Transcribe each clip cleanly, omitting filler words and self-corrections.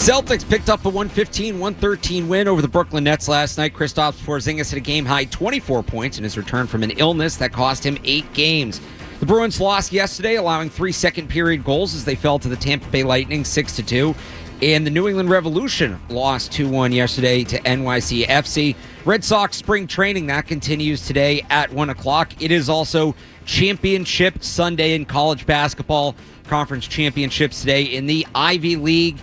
Celtics picked up a 115-113 win over the Brooklyn Nets last night. Kristaps Porzingis hit a game-high 24 points in his return from an illness that cost him 8 games. The Bruins lost yesterday, allowing 3 second-period goals as they fell to the Tampa Bay Lightning 6-2. And the New England Revolution lost 2-1 yesterday to NYCFC. Red Sox spring training, that continues today at 1 o'clock. It is also Championship Sunday in college basketball. Conference championships today in the Ivy League,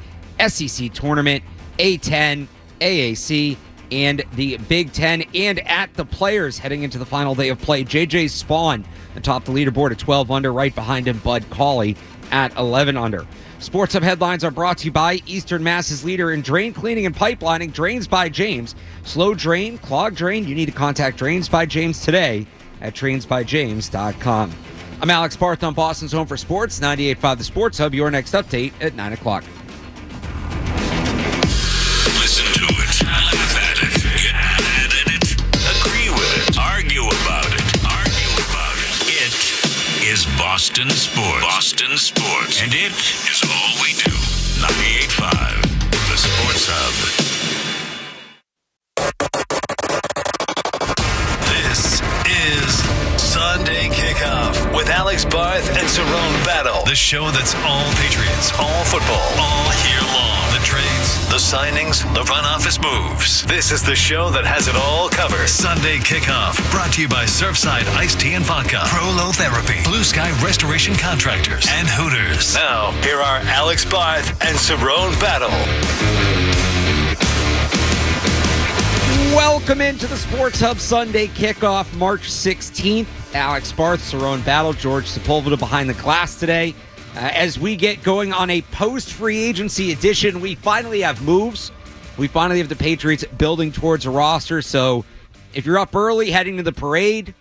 SEC tournament, A10, AAC, and the Big Ten. And at the Players heading into the final day of play, J.J. Spawn atop the leaderboard at 12 under. Right behind him, Bud Cauley at 11 under. Sports Hub headlines are brought to you by Eastern Mass's leader in drain cleaning and pipelining, Drains by James. Slow drain, clog drain, you need to contact Drains by James today at drainsbyjames.com. I'm Alex Barth on Boston's Home for Sports, 98.5 The Sports Hub. Your next update at 9 o'clock. Listen to it, laugh at it, get mad at it, agree with it, argue about it. It is Boston Sports. Boston Sports. And it is all we do. 98.5 The Sports Hub. This is Sunday Kickoff with Alex Barth and Cerrone Battle. The show that's all Patriots, all football, all year long. The trades, the signings, the front office moves. This is the show that has it all covered. Sunday Kickoff, brought to you by Surfside Iced Tea and Vodka, Prolo Therapy, Blue Sky Restoration Contractors, and Hooters. Now, here are Alex Barth and Cerrone Battle. Welcome into the Sports Hub Sunday Kickoff, March 16th. Alex Barth, Cerrone Battle, George Sepulveda behind the glass today. As we get going on a post-free agency edition, we finally have moves. We finally have the Patriots building towards a roster. So if you're up early heading to the parade,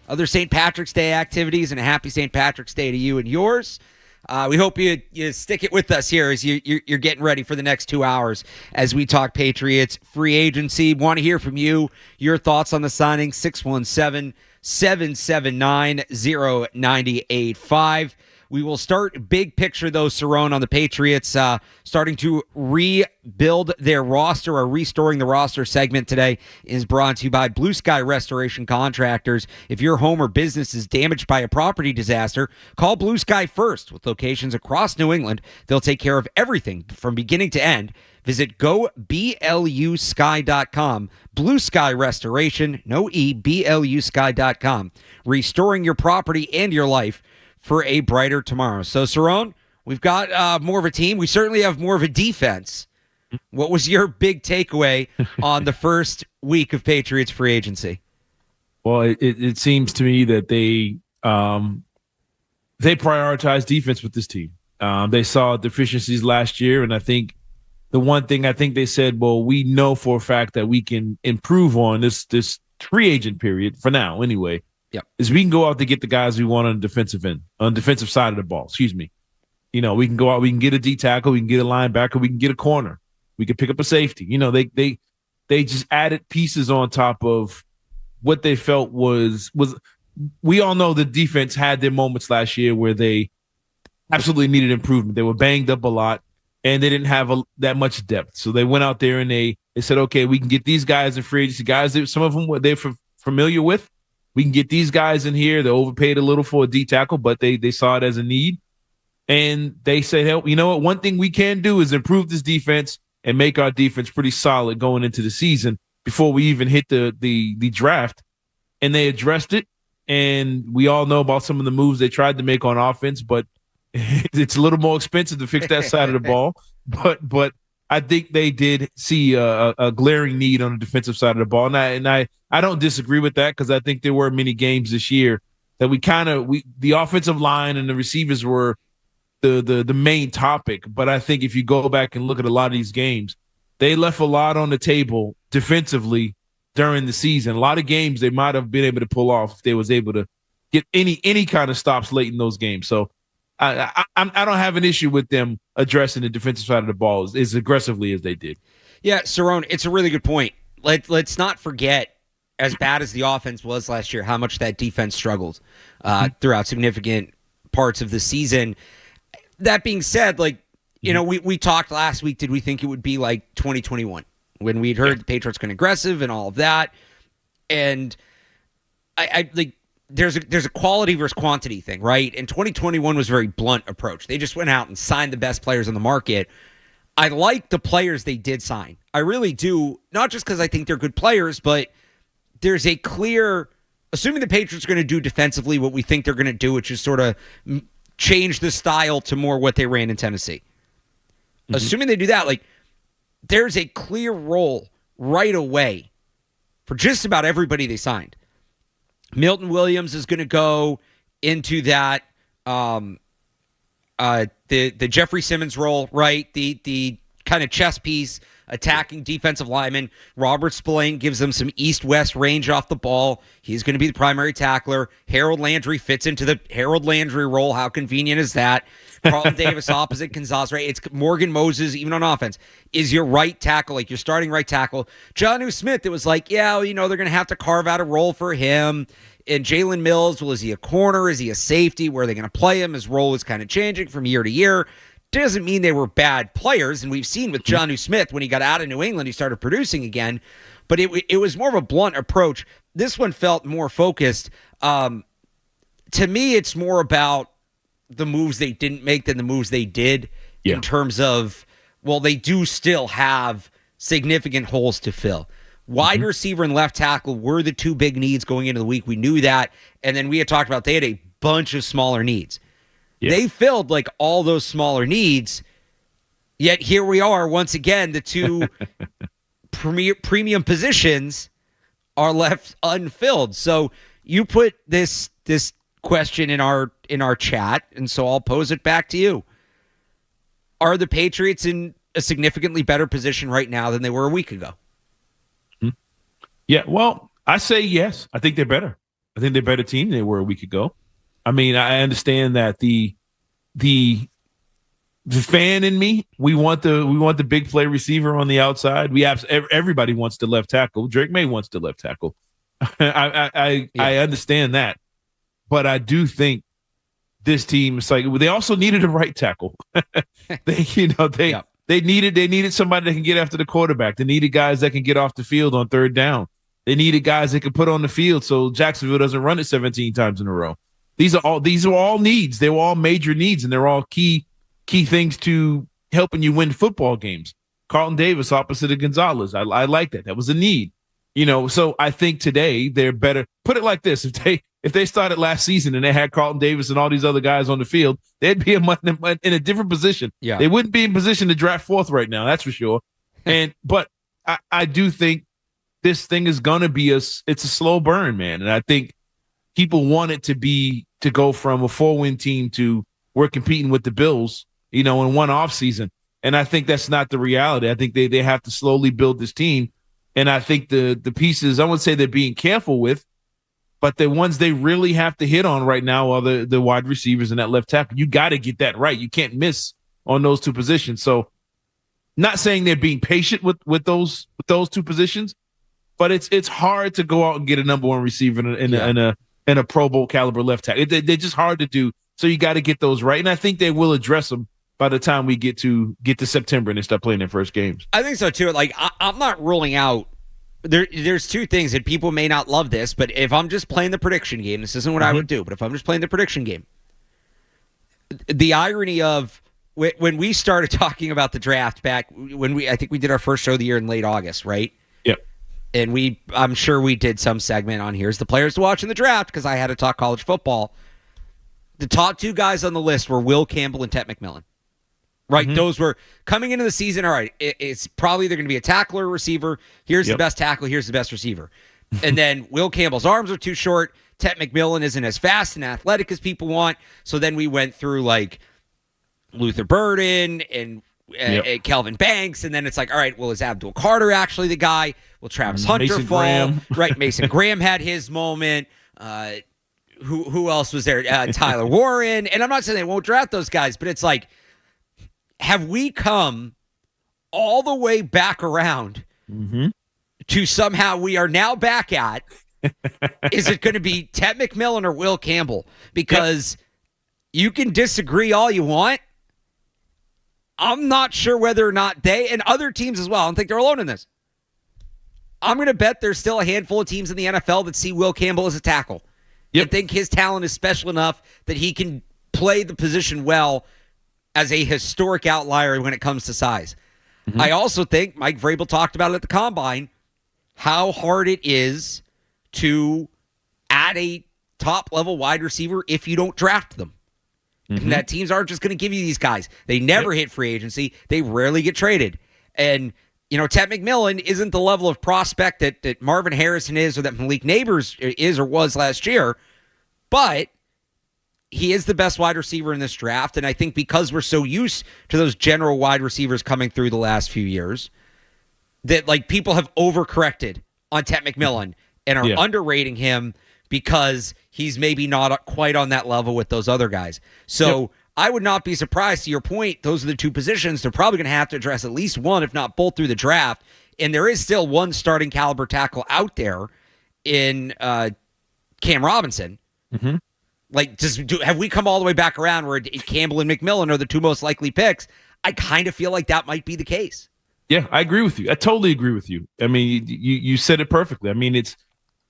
other St. Patrick's Day activities, and a happy St. Patrick's Day to you and yours. We hope you stick it with us here as you're getting ready for the next 2 hours as we talk Patriots free agency. Want to hear from you, your thoughts on the signing, 617-779-0985. We will start big picture, though, Cerrone, on the Patriots starting to rebuild their roster or restoring the roster segment today is brought to you by Blue Sky Restoration Contractors. If your home or business is damaged by a property disaster, call Blue Sky first. With locations across New England, they'll take care of everything from beginning to end. Visit goblusky.com. Blue Sky Restoration, no E, blusky.com. Restoring your property and your life for a brighter tomorrow. So, Cerrone, we've got more of a team. We certainly have more of a defense. What was your big takeaway on the first week of Patriots free agency? Well, it seems to me that they prioritize defense with this team. They saw deficiencies last year, and I think the one thing I think they said, well, we know for a fact that we can improve on this free agent period for now anyway. Yep. Is we can go out to get the guys we want on the defensive end, on the defensive side of the ball. Excuse me. We can go out, we can get a D tackle, we can get a linebacker, we can get a corner, we can pick up a safety. They just added pieces on top of what they felt was. We all know the defense had their moments last year where they absolutely needed improvement. They were banged up a lot, and they didn't have that much depth. So they went out there and they said, okay, we can get these guys in free agency, guys that some of them they're familiar with. We can get these guys in here. They overpaid a little for a D tackle, but they saw it as a need. And they said, hey, you know what? One thing we can do is improve this defense and make our defense pretty solid going into the season before we even hit the draft. And they addressed it. And we all know about some of the moves they tried to make on offense, but it's a little more expensive to fix that side of the ball. But I think they did see a glaring need on the defensive side of the ball. And I don't disagree with that because I think there were many games this year that the offensive line and the receivers were the main topic. But I think if you go back and look at a lot of these games, they left a lot on the table defensively during the season. A lot of games they might have been able to pull off if they was able to get any kind of stops late in those games. So I don't have an issue with them addressing the defensive side of the ball as aggressively as they did. Yeah, Cerrone, it's a really good point. Let's not forget, as bad as the offense was last year, how much that defense struggled throughout significant parts of the season. That being said, you know, we talked last week. Did we think it would be like 2021 when we'd heard the Patriots going aggressive and all of that? And I like there's a quality versus quantity thing, right? And 2021 was a very blunt approach. They just went out and signed the best players on the market. I like the players they did sign. I really do, not just because I think they're good players, but there's a clear, assuming the Patriots are going to do defensively what we think they're going to do, which is sort of change the style to more what they ran in Tennessee. Mm-hmm. Assuming they do that, like, there's a clear role right away for just about everybody they signed. Milton Williams is going to go into that the Jeffrey Simmons role, right? The kind of chess piece, attacking defensive lineman. Robert Spillane gives them some east-west range off the ball. He's going to be the primary tackler. Harold Landry fits into the Harold Landry role. How convenient is that? Carlton Davis opposite Gonzalez, right? It's Morgan Moses, even on offense, is your right tackle, like your starting right tackle. Jonnu Smith, it was like, yeah, you know, they're going to have to carve out a role for him. And Jalen Mills, well, is he a corner? Is he a safety? Where are they going to play him? His role is kind of changing from year to year. Doesn't mean they were bad players, and we've seen with Jonnu Smith, when he got out of New England, he started producing again. But it was more of a blunt approach. This one felt more focused. To me, it's more about the moves they didn't make than the moves they did in terms of, well, they do still have significant holes to fill. Wide receiver and left tackle were the two big needs going into the week. We knew that. And then we had talked about they had a bunch of smaller needs. Yeah. They filled like all those smaller needs. Yet here we are once again, the two premium positions are left unfilled. So you put this question in our chat, and so I'll pose it back to you. Are the Patriots in a significantly better position right now than they were a week ago? Yeah, well, I say yes. I think they're better. I think they're a better team than they were a week ago. I mean, I understand that the fan in me, we want the big play receiver on the outside. We have everybody wants the left tackle. Drake May wants the left tackle. I understand that, but I do think this team is like they also needed a right tackle. They needed somebody that can get after the quarterback. They needed guys that can get off the field on third down. They needed guys they could put on the field so Jacksonville doesn't run it 17 times in a row. These are all needs. They were all major needs, and they're all key things to helping you win football games. Carlton Davis opposite of Gonzalez. I like that. That was a need. You know, so I think today they're better. Put it like this: if they started last season and they had Carlton Davis and all these other guys on the field, they'd be in a different position. Yeah. They wouldn't be in position to draft fourth right now. That's for sure. But I do think this thing is gonna be it's a slow burn, man. And I think people want it to go from a 4-win team to we're competing with the Bills, you know, in one off season. And I think that's not the reality. I think they have to slowly build this team. And I think the pieces, I wouldn't say they're being careful with, but the ones they really have to hit on right now are the wide receivers and that left tackle. You got to get that right. You can't miss on those two positions. So not saying they're being patient with those two positions, but it's hard to go out and get a number one receiver in a Pro Bowl caliber left tackle. They're just hard to do. So you got to get those right. And I think they will address them by the time we get to September and they start playing their first games. I think so too. Like I'm not ruling out. There's two things that people may not love this, but if I'm just playing the prediction game, this isn't what I would do. But if I'm just playing the prediction game, the irony of when we started talking about the draft back when I think we did our first show of the year in late August, right? Yep. And I'm sure we did some segment on here's the players to watch in the draft because I had to talk college football. The top two guys on the list were Will Campbell and Tet McMillan. Right, those were coming into the season. All right, it's probably they're going to be a tackler or receiver. Here's the best tackle. Here's the best receiver. And then Will Campbell's arms are too short. Tet McMillan isn't as fast and athletic as people want. So then we went through like Luther Burden and Kelvin Banks, and then it's like, all right, well, is Abdul Carter actually the guy? Will Travis Hunter Mason fall? Graham. Right, Mason Graham had his moment. Who else was there? Tyler Warren. And I'm not saying they won't draft those guys, but it's like, have we come all the way back around to somehow we are now back at, is it going to be Tet McMillan or Will Campbell? Because you can disagree all you want. I'm not sure whether or not they and other teams as well, I don't think they're alone in this. I'm going to bet there's still a handful of teams in the NFL that see Will Campbell as a tackle. Yep. And think his talent is special enough that he can play the position well as a historic outlier when it comes to size. Mm-hmm. I also think, Mike Vrabel talked about it at the Combine, how hard it is to add a top-level wide receiver if you don't draft them. Mm-hmm. And that teams aren't just going to give you these guys. They never hit free agency. They rarely get traded. And Ted McMillan isn't the level of prospect that Marvin Harrison is or that Malik Neighbors is or was last year, but he is the best wide receiver in this draft, and I think because we're so used to those general wide receivers coming through the last few years, that people have overcorrected on Ted McMillan and are underrating him because he's maybe not quite on that level with those other guys. So I would not be surprised, to your point, those are the two positions they're probably going to have to address at least one, if not both, through the draft. And there is still one starting caliber tackle out there in Cam Robinson. Mm-hmm. Have we come all the way back around where Campbell and McMillan are the two most likely picks? I kind of feel like that might be the case. Yeah, I agree with you. I totally agree with you. I mean, you said it perfectly. I mean,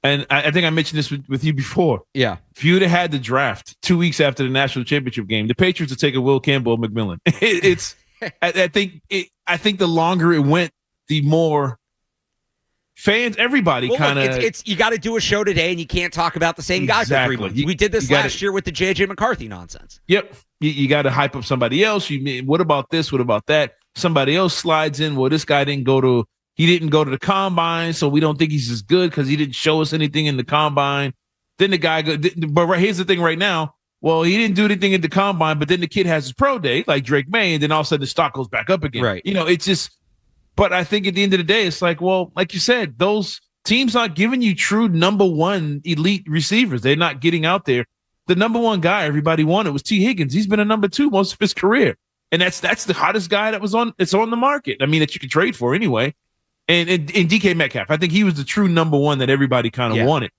and I think I mentioned this with you before. Yeah. If you'd have had the draft 2 weeks after the national championship game, the Patriots would take a Will Campbell or McMillan. I think the longer it went, the more fans, everybody kind of. It's you got to do a show today, and you can't talk about the same guy for 3 months. We did this last year with the J.J. McCarthy nonsense. Yep. You got to hype up somebody else. What about this? What about that? Somebody else slides in. Well, this guy didn't go to the combine, so we don't think he's as good because he didn't show us anything in the combine. Then the guy but here's the thing right now. Well, he didn't do anything in the combine, but then the kid has his pro day, like Drake May, and then all of a sudden the stock goes back up again. Right. It's just, but I think at the end of the day, it's like you said, those teams aren't giving you true number one elite receivers. They're not getting out there. The number one guy everybody wanted was T. Higgins. He's been a number two most of his career. And that's the hottest guy it's on the market. I mean, that you can trade for anyway. And DK Metcalf, I think he was the true number one that everybody kind of wanted.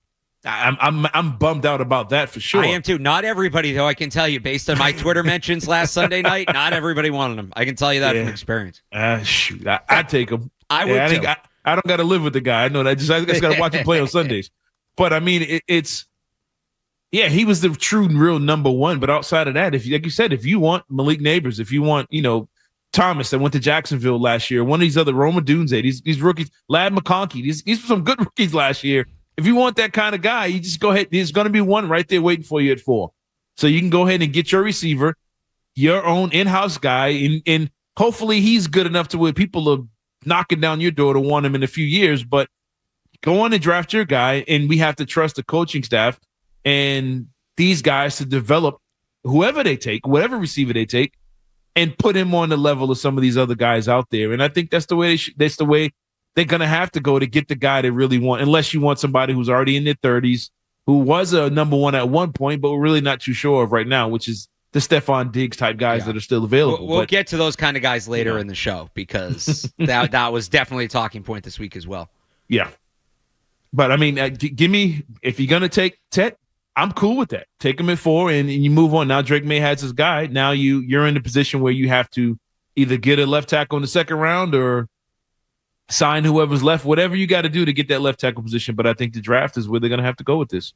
I'm bummed out about that for sure. I am too. Not everybody, though, I can tell you, based on my Twitter mentions last Sunday night, not everybody wanted him. I can tell you that from experience. Shoot, I'd take him. I would too. I don't got to live with the guy. I know that. I just got to watch him play on Sundays. But I mean, he was the true, real number one. But outside of that, like you said, if you want Malik Neighbors, if you want, Thomas that went to Jacksonville last year, one of these other Roma Dunze, these rookies, Lad McConkey, these were some good rookies last year. If you want that kind of guy, you just go ahead. There's going to be one right there waiting for you at 4. So you can go ahead and get your receiver, your own in-house guy, and hopefully he's good enough to where people are knocking down your door to want him in a few years. But go on and draft your guy, and we have to trust the coaching staff and these guys to develop whoever they take, whatever receiver they take, and put him on the level of some of these other guys out there. And I think that's the way that's the way they're going to have to go to get the guy they really want, unless you want somebody who's already in their 30s, who was a number one at one point, but we're really not too sure of right now, which is the Stephon Diggs type guys that are still available. We'll get to those kind of guys later in the show because that was definitely a talking point this week as well. Yeah. But, I mean, give me – if you're going to take Ted, I'm cool with that. Take him at 4 and you move on. Now Drake May has his guy. Now you're in the position where you have to either get a left tackle in the second round or sign whoever's left, whatever you got to do to get that left tackle position. But I think the draft is where they're going to have to go with this.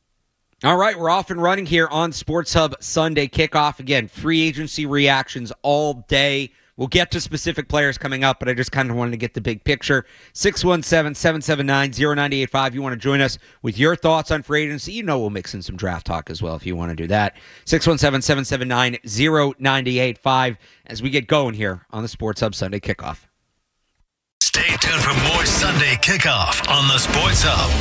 All right, we're off and running here on Sports Hub Sunday Kickoff. Again, free agency reactions all day. We'll get to specific players coming up, but I just kind of wanted to get the big picture. 617-779-0985. You want to join us with your thoughts on free agency? We'll mix in some draft talk as well if you want to do that. 617-779-0985 as we get going here on the Sports Hub Sunday Kickoff. Stay tuned for more Sunday Kickoff on the Sports Hub.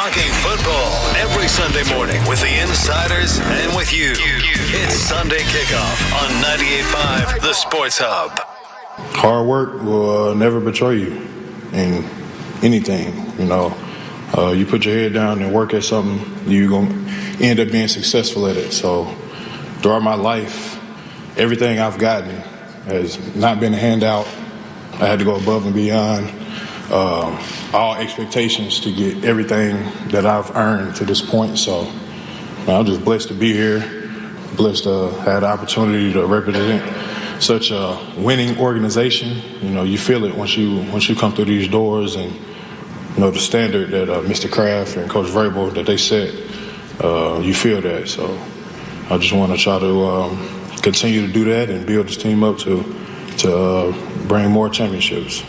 Talking football every Sunday morning with the insiders and with you. It's Sunday Kickoff on 98.5 The Sports Hub. Hard work will never betray you in anything, You put your head down and work at something, you're going to end up being successful at it. So throughout my life, everything I've gotten has not been a handout. I had to go above and beyond all expectations to get everything that I've earned to this point. So I'm just blessed to be here, blessed to have the opportunity to represent such a winning organization. You feel it once you come through these doors, and the standard that Mr. Kraft and Coach Vrabel that they set, you feel that. So I just want to try to continue to do that and build this team up to bring more championships.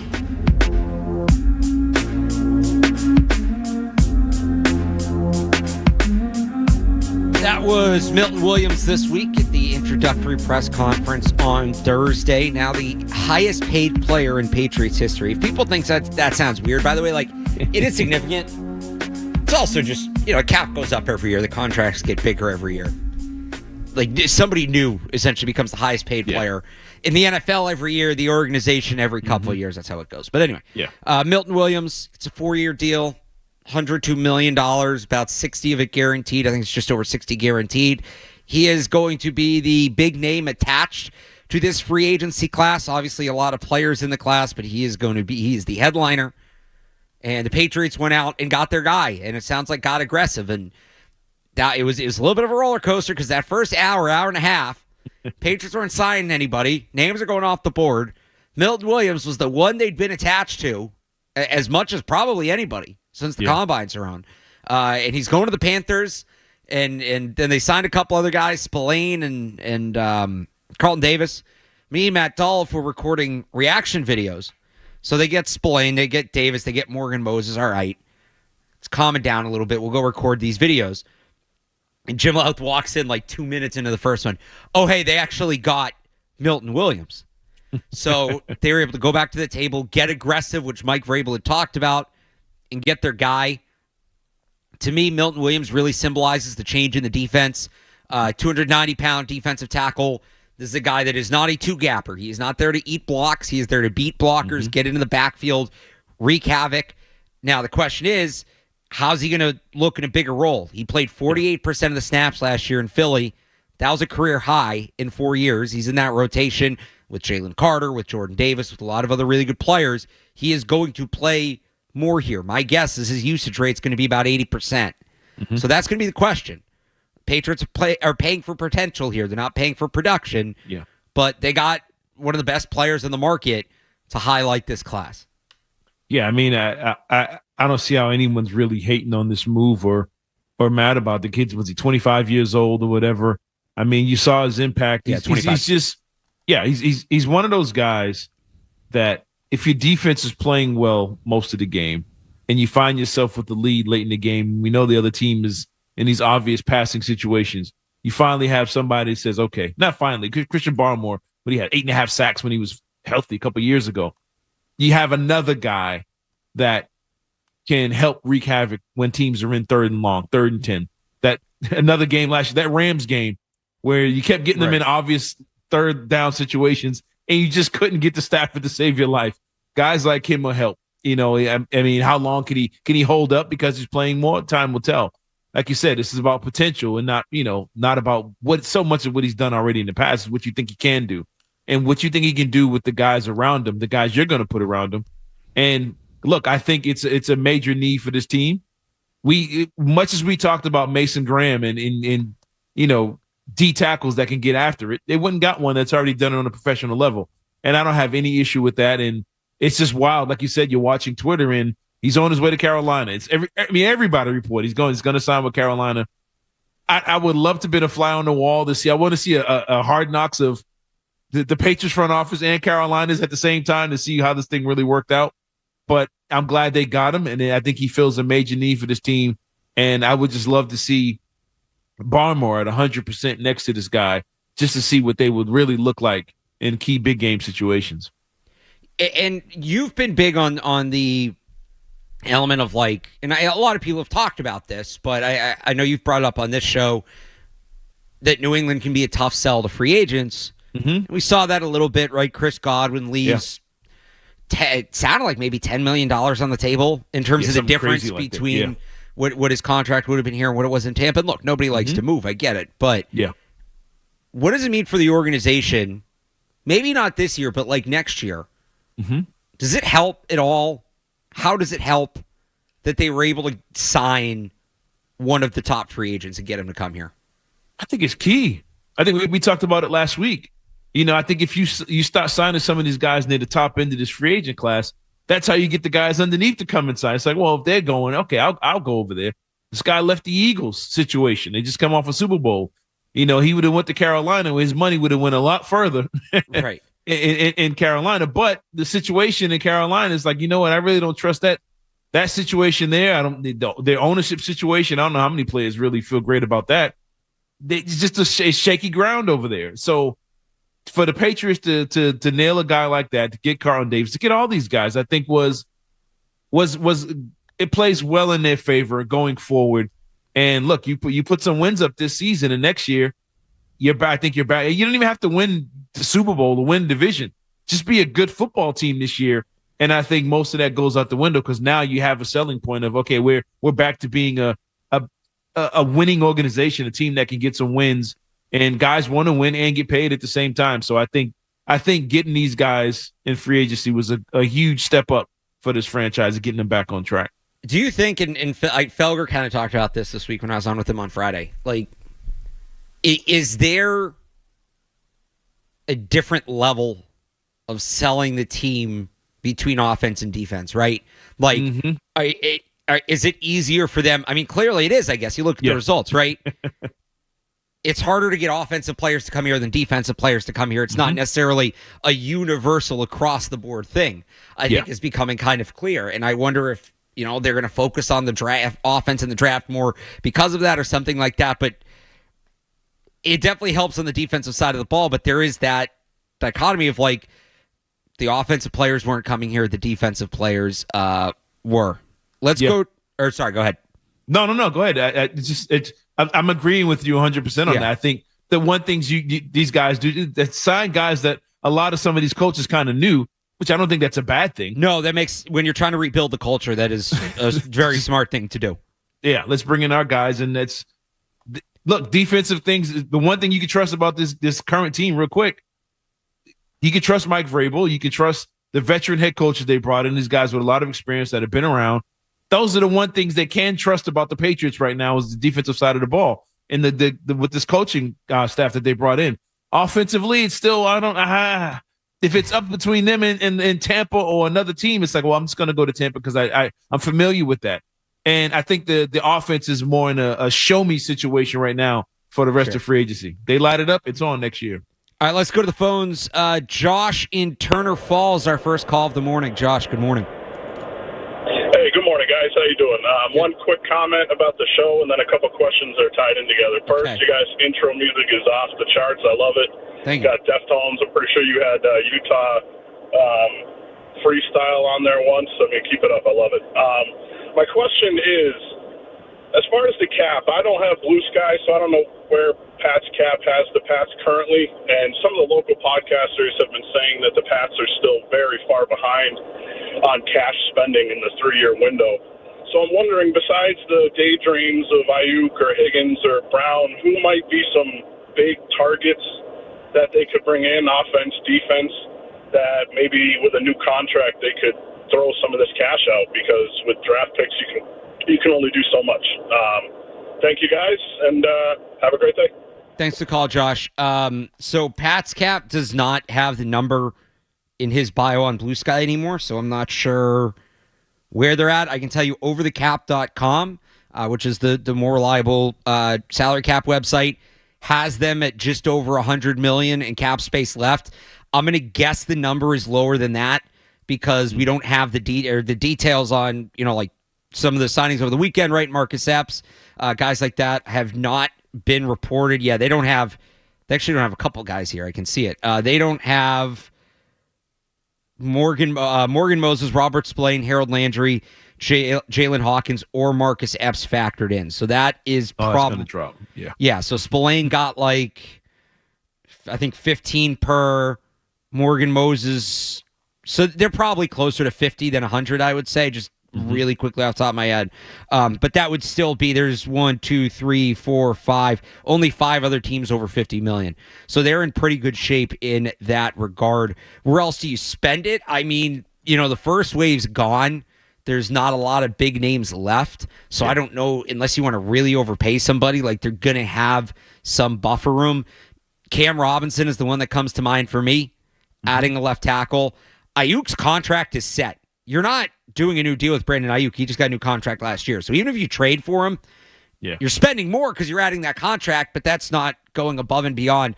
That was Milton Williams this week at the introductory press conference on Thursday. Now the highest paid player in Patriots history. If people think that sounds weird, by the way, it is significant. It's also just, a cap goes up every year. The contracts get bigger every year. Somebody new essentially becomes the highest paid player. In the NFL every year, the organization every couple of years. That's how it goes. But anyway, Milton Williams, it's a 4-year deal. $102 million, about 60 of it guaranteed. I think it's just over 60 guaranteed. He is going to be the big name attached to this free agency class. Obviously, a lot of players in the class, but he is the headliner. And the Patriots went out and got their guy, and it sounds like got aggressive. And it was a little bit of a roller coaster because that first hour and a half, Patriots weren't signing anybody. Names are going off the board. Milton Williams was the one they'd been attached to as much as probably anybody since the Combines are on. And he's going to the Panthers, and then they signed a couple other guys, Spillane and Carlton Davis. Me and Matt Dolph were recording reaction videos. So they get Spillane, they get Davis, they get Morgan Moses. All right, it's calming down a little bit. We'll go record these videos. And Jim Louth walks in 2 minutes into the first one. Oh, hey, they actually got Milton Williams. So they were able to go back to the table, get aggressive, which Mike Vrabel had talked about, and get their guy. To me, Milton Williams really symbolizes the change in the defense. 290-pound defensive tackle. This is a guy that is not a two-gapper. He is not there to eat blocks. He is there to beat blockers, get into the backfield, wreak havoc. Now, the question is, how's he going to look in a bigger role? He played 48% of the snaps last year in Philly. That was a career high in 4 years. He's in that rotation with Jalen Carter, with Jordan Davis, with a lot of other really good players. He is going to play more here. My guess is his usage rate is going to be about 80%. So that's going to be the question. Patriots are paying for potential here. They're not paying for production. But they got one of the best players in the market to highlight this class. Yeah, I mean, I don't see how anyone's really hating on this move or mad about the kid. Was he 25 years old or whatever? I mean, you saw his impact. He's just he's one of those guys that if your defense is playing well most of the game and you find yourself with the lead late in the game, we know the other team is in these obvious passing situations, you finally have somebody that says, okay, not finally, Christian Barmore, but he had 8.5 sacks when he was healthy a couple of years ago. You have another guy that can help wreak havoc when teams are in 3rd and long, 3rd and 10. That another game last year, that Rams game, where you kept getting them in obvious 3rd down situations, and you just couldn't get to Stafford to save your life. Guys like him will help. I mean, how long can he hold up because he's playing more? Time will tell. Like you said, this is about potential and not about what so much of what he's done already in the past is what you think he can do and what you think he can do with the guys around him, the guys you're going to put around him. And look, I think it's a major need for this team. Much as we talked about Mason Graham and D tackles that can get after it, they wouldn't got one that's already done it on a professional level. And I don't have any issue with that. And it's just wild. Like you said, you're watching Twitter and he's on his way to Carolina. Everybody report he's going to sign with Carolina. I would love to be a fly on the wall to see. I want to see a hard knocks of the Patriots front office and Carolina's at the same time to see how this thing really worked out. But I'm glad they got him, and I think he fills a major need for this team. And I would just love to see Barmore at 100% next to this guy just to see what they would really look like in key big game situations. And you've been big on the element of like, and a lot of people have talked about this, but I know you've brought it up on this show that New England can be a tough sell to free agents. Mm-hmm. We saw that a little bit, right? Chris Godwin leaves. It sounded like maybe $10 million on the table in terms of the difference between what his contract would have been here and what it was in Tampa. And look, nobody likes to move. I get it. But what does it mean for the organization? Maybe not this year, but like next year. Mm-hmm. Does it help at all? How does it help that they were able to sign one of the top free agents and get him to come here? I think it's key. I think we talked about it last week. I think if you start signing some of these guys near the top end of this free agent class, that's how you get the guys underneath to come inside. It's like, well, if they're going, okay, I'll go over there. This guy left the Eagles situation. They just come off a Super Bowl. He would have went to Carolina where his money would have went a lot further. Right. in Carolina. But the situation in Carolina is like, you know what? I really don't trust that situation there. I don't need their ownership situation. I don't know how many players really feel great about that. It's just a shaky ground over there. So for the Patriots to nail a guy like that, to get Carlton Davis, to get all these guys, I think was it plays well in their favor going forward. And look, you put some wins up this season, and next year you're back. I think you're back. You don't even have to win the Super Bowl to win division. Just be a good football team this year. And I think most of that goes out the window because now you have a selling point of, okay, we're back to being a winning organization, a team that can get some wins, and guys want to win and get paid at the same time. So I think getting these guys in free agency was a huge step up for this franchise and getting them back on track. Do you think, and like Felger kind of talked about this week when I was on with him on Friday, like, is there a different level of selling the team between offense and defense, right? Like, is it easier for them? I mean, clearly it is, I guess. You look at the results, right? It's harder to get offensive players to come here than defensive players to come here. It's not necessarily a universal across-the-board thing, I think is becoming kind of clear. And I wonder if, they're going to focus on the draft offense in the draft more because of that or something like that. But it definitely helps on the defensive side of the ball. But there is that dichotomy of, like, the offensive players weren't coming here, the defensive players were. Let's go. Or sorry, go ahead. No, go ahead. I'm agreeing with you 100% on that. I think the one things these guys do that sign guys that a lot of some of these coaches kind of knew, which I don't think that's a bad thing. No, that makes, when you're trying to rebuild the culture, that is a very smart thing to do. Yeah, let's bring in our guys, and look, defensive things. The one thing you can trust about this current team, real quick, you can trust Mike Vrabel. You can trust the veteran head coaches they brought in. These guys with a lot of experience that have been around. Those are the one things they can trust about the Patriots right now is the defensive side of the ball and the with this coaching staff that they brought in. Offensively, it's still, if it's up between them and Tampa or another team, it's like, well, I'm just going to go to Tampa because I'm familiar with that. And I think the offense is more in a show me situation right now for the rest of free agency. They light it up. It's on next year. All right, let's go to the phones. Josh in Turner Falls, our first call of the morning. Josh, good morning. Hey, good morning, guys. How you doing? One quick comment about the show, and then a couple questions that are tied in together. First, you guys' intro music is off the charts. I love it. Thank you. Got Deftones. I'm pretty sure you had Utah freestyle on there once. I mean, keep it up. I love it. My question is, as far as the cap, I don't have Blue Sky, so I don't know where Pat's cap has the Pats currently. And some of the local podcasters have been saying that the Pats are still very far behind on cash spending in the 3-year window. So I'm wondering, besides the daydreams of Ayuk or Higgins or Brown, who might be some big targets that they could bring in, offense, defense, that maybe with a new contract they could throw some of this cash out, because with draft picks you can only do so much. Thank you guys, and have a great day. Thanks for the call, Josh. So Pat's cap does not have the number in his bio on Blue Sky anymore, so I'm not sure where they're at. I can tell you overthecap.com, which is the more reliable salary cap website, has them at just over $100 million in cap space left. I'm going to guess the number is lower than that because we don't have the details on, like some of the signings over the weekend, right? Marcus Epps, guys like that have not been reported. Yeah, they actually don't have a couple guys here. I can see it. They don't have Morgan Moses, Robert Spillane, Harold Landry, Jalen Hawkins or Marcus Epps factored in. So that is probably going to drop. Yeah. Yeah. So Spillane got like, I think 15 per. Morgan Moses. So they're probably closer to 50 than 100, I would say, just really quickly off the top of my head. But that would still be, there's 1, 2, 3, 4, 5, only 5 other teams over 50 million. So they're in pretty good shape in that regard. Where else do you spend it? I mean, the first wave's gone. There's not a lot of big names left. So I don't know, unless you want to really overpay somebody, like they're going to have some buffer room. Cam Robinson is the one that comes to mind for me, adding a left tackle. Ayuk's contract is set. You're not doing a new deal with Brandon Ayuk. He just got a new contract last year. So even if you trade for him, you're spending more because you're adding that contract, but that's not going above and beyond.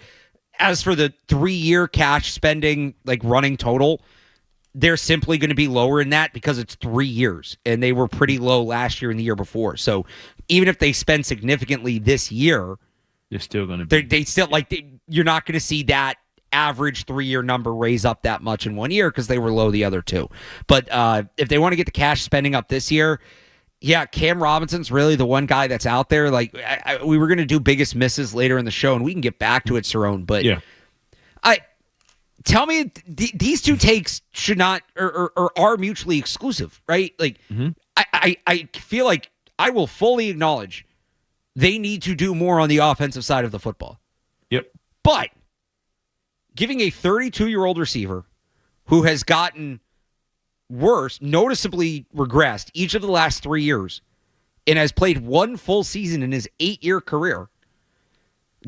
As for the 3-year cash spending, like running total, they're simply going to be lower in that because it's 3 years, and they were pretty low last year and the year before. So even if they spend significantly this year, they're still going to be. They still you're not going to see that average 3-year number raise up that much in 1 year because they were low the other 2. But if they want to get the cash spending up this year, Cam Robinson's really the one guy that's out there. Like we were going to do biggest misses later in the show, and we can get back to it, Cerrone. But tell me, these two takes should not or are mutually exclusive, right? Like I feel like I will fully acknowledge they need to do more on the offensive side of the football. Yep. But giving a 32-year-old receiver who has gotten worse, noticeably regressed each of the last 3 years, and has played one full season in his 8-year career,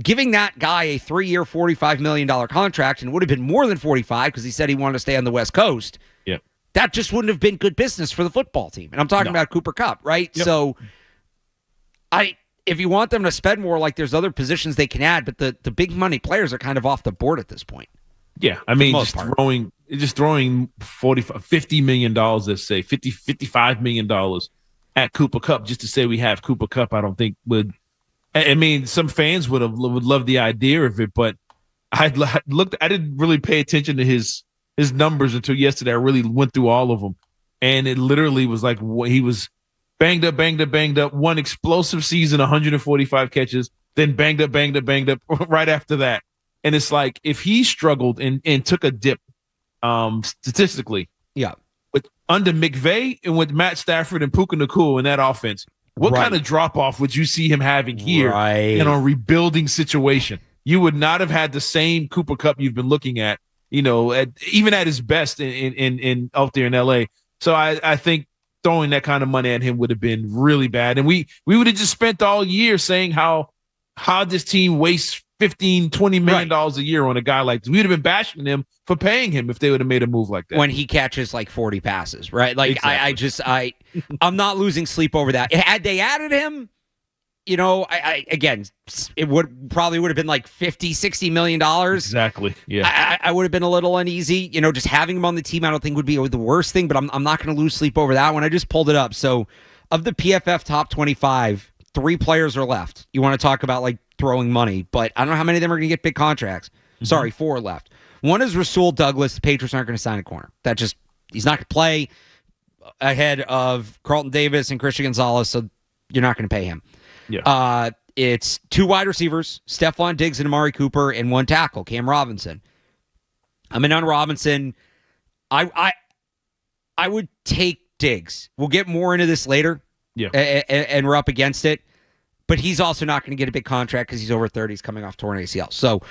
giving that guy a 3-year, $45 million contract, and would have been more than 45 because he said he wanted to stay on the West Coast, that just wouldn't have been good business for the football team. And I'm talking about Cooper Kupp, right? Yep. So if you want them to spend more, like there's other positions they can add, but the big money players are kind of off the board at this point. Yeah, I mean, just throwing $50 million, let's say $55 million at Cooper Kupp just to say we have Cooper Kupp, I don't think would. I mean, some fans would love the idea of it, but I didn't really pay attention to his numbers until yesterday. I really went through all of them, and it literally was like he was banged up. One explosive season, 145 catches, then banged up right after that. And it's like if he struggled and took a dip statistically, with under McVay and with Matt Stafford and Puka Nacua in that offense, what kind of drop off would you see him having here in a rebuilding situation? You would not have had the same Cooper Kupp you've been looking at, even at his best in out there in LA. So I think throwing that kind of money at him would have been really bad. And we would have just spent all year saying how this team wastes $15-20 million a year on a guy like this. We would have been bashing them for paying him if they would have made a move like that. When he catches like 40 passes, right? Like exactly. I'm not losing sleep over that. Had they added him, again, it would have been like $50-60 million. Exactly. Yeah. I would have been a little uneasy. Just having him on the team, I don't think would be the worst thing, but I'm not going to lose sleep over that one. I just pulled it up. So of the PFF top 25, 3 players are left. You want to talk about like throwing money, but I don't know how many of them are going to get big contracts. Sorry, 4 left. One is Rasul Douglas. The Patriots aren't going to sign a corner. He's not going to play ahead of Carlton Davis and Christian Gonzalez, so you're not going to pay him. Yeah. It's 2 wide receivers, Stephon Diggs and Amari Cooper, and 1 tackle, Cam Robinson. I'm in on Robinson. I would take Diggs. We'll get more into this later. Yeah. And we're up against it. But he's also not going to get a big contract because he's over 30. He's coming off torn ACL. So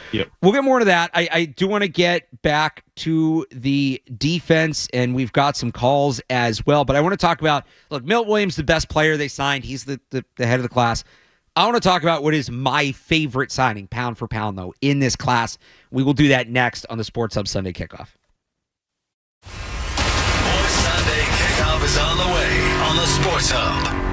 we'll get more into that. I do want to get back to the defense, and we've got some calls as well. But I want to talk about, look, Milton Williams, the best player they signed. He's the head of the class. I want to talk about what is my favorite signing, pound for pound, though, in this class. We will do that next on the Sports Hub Sunday Kickoff. More Sunday Kickoff is on the way on the Sports Hub.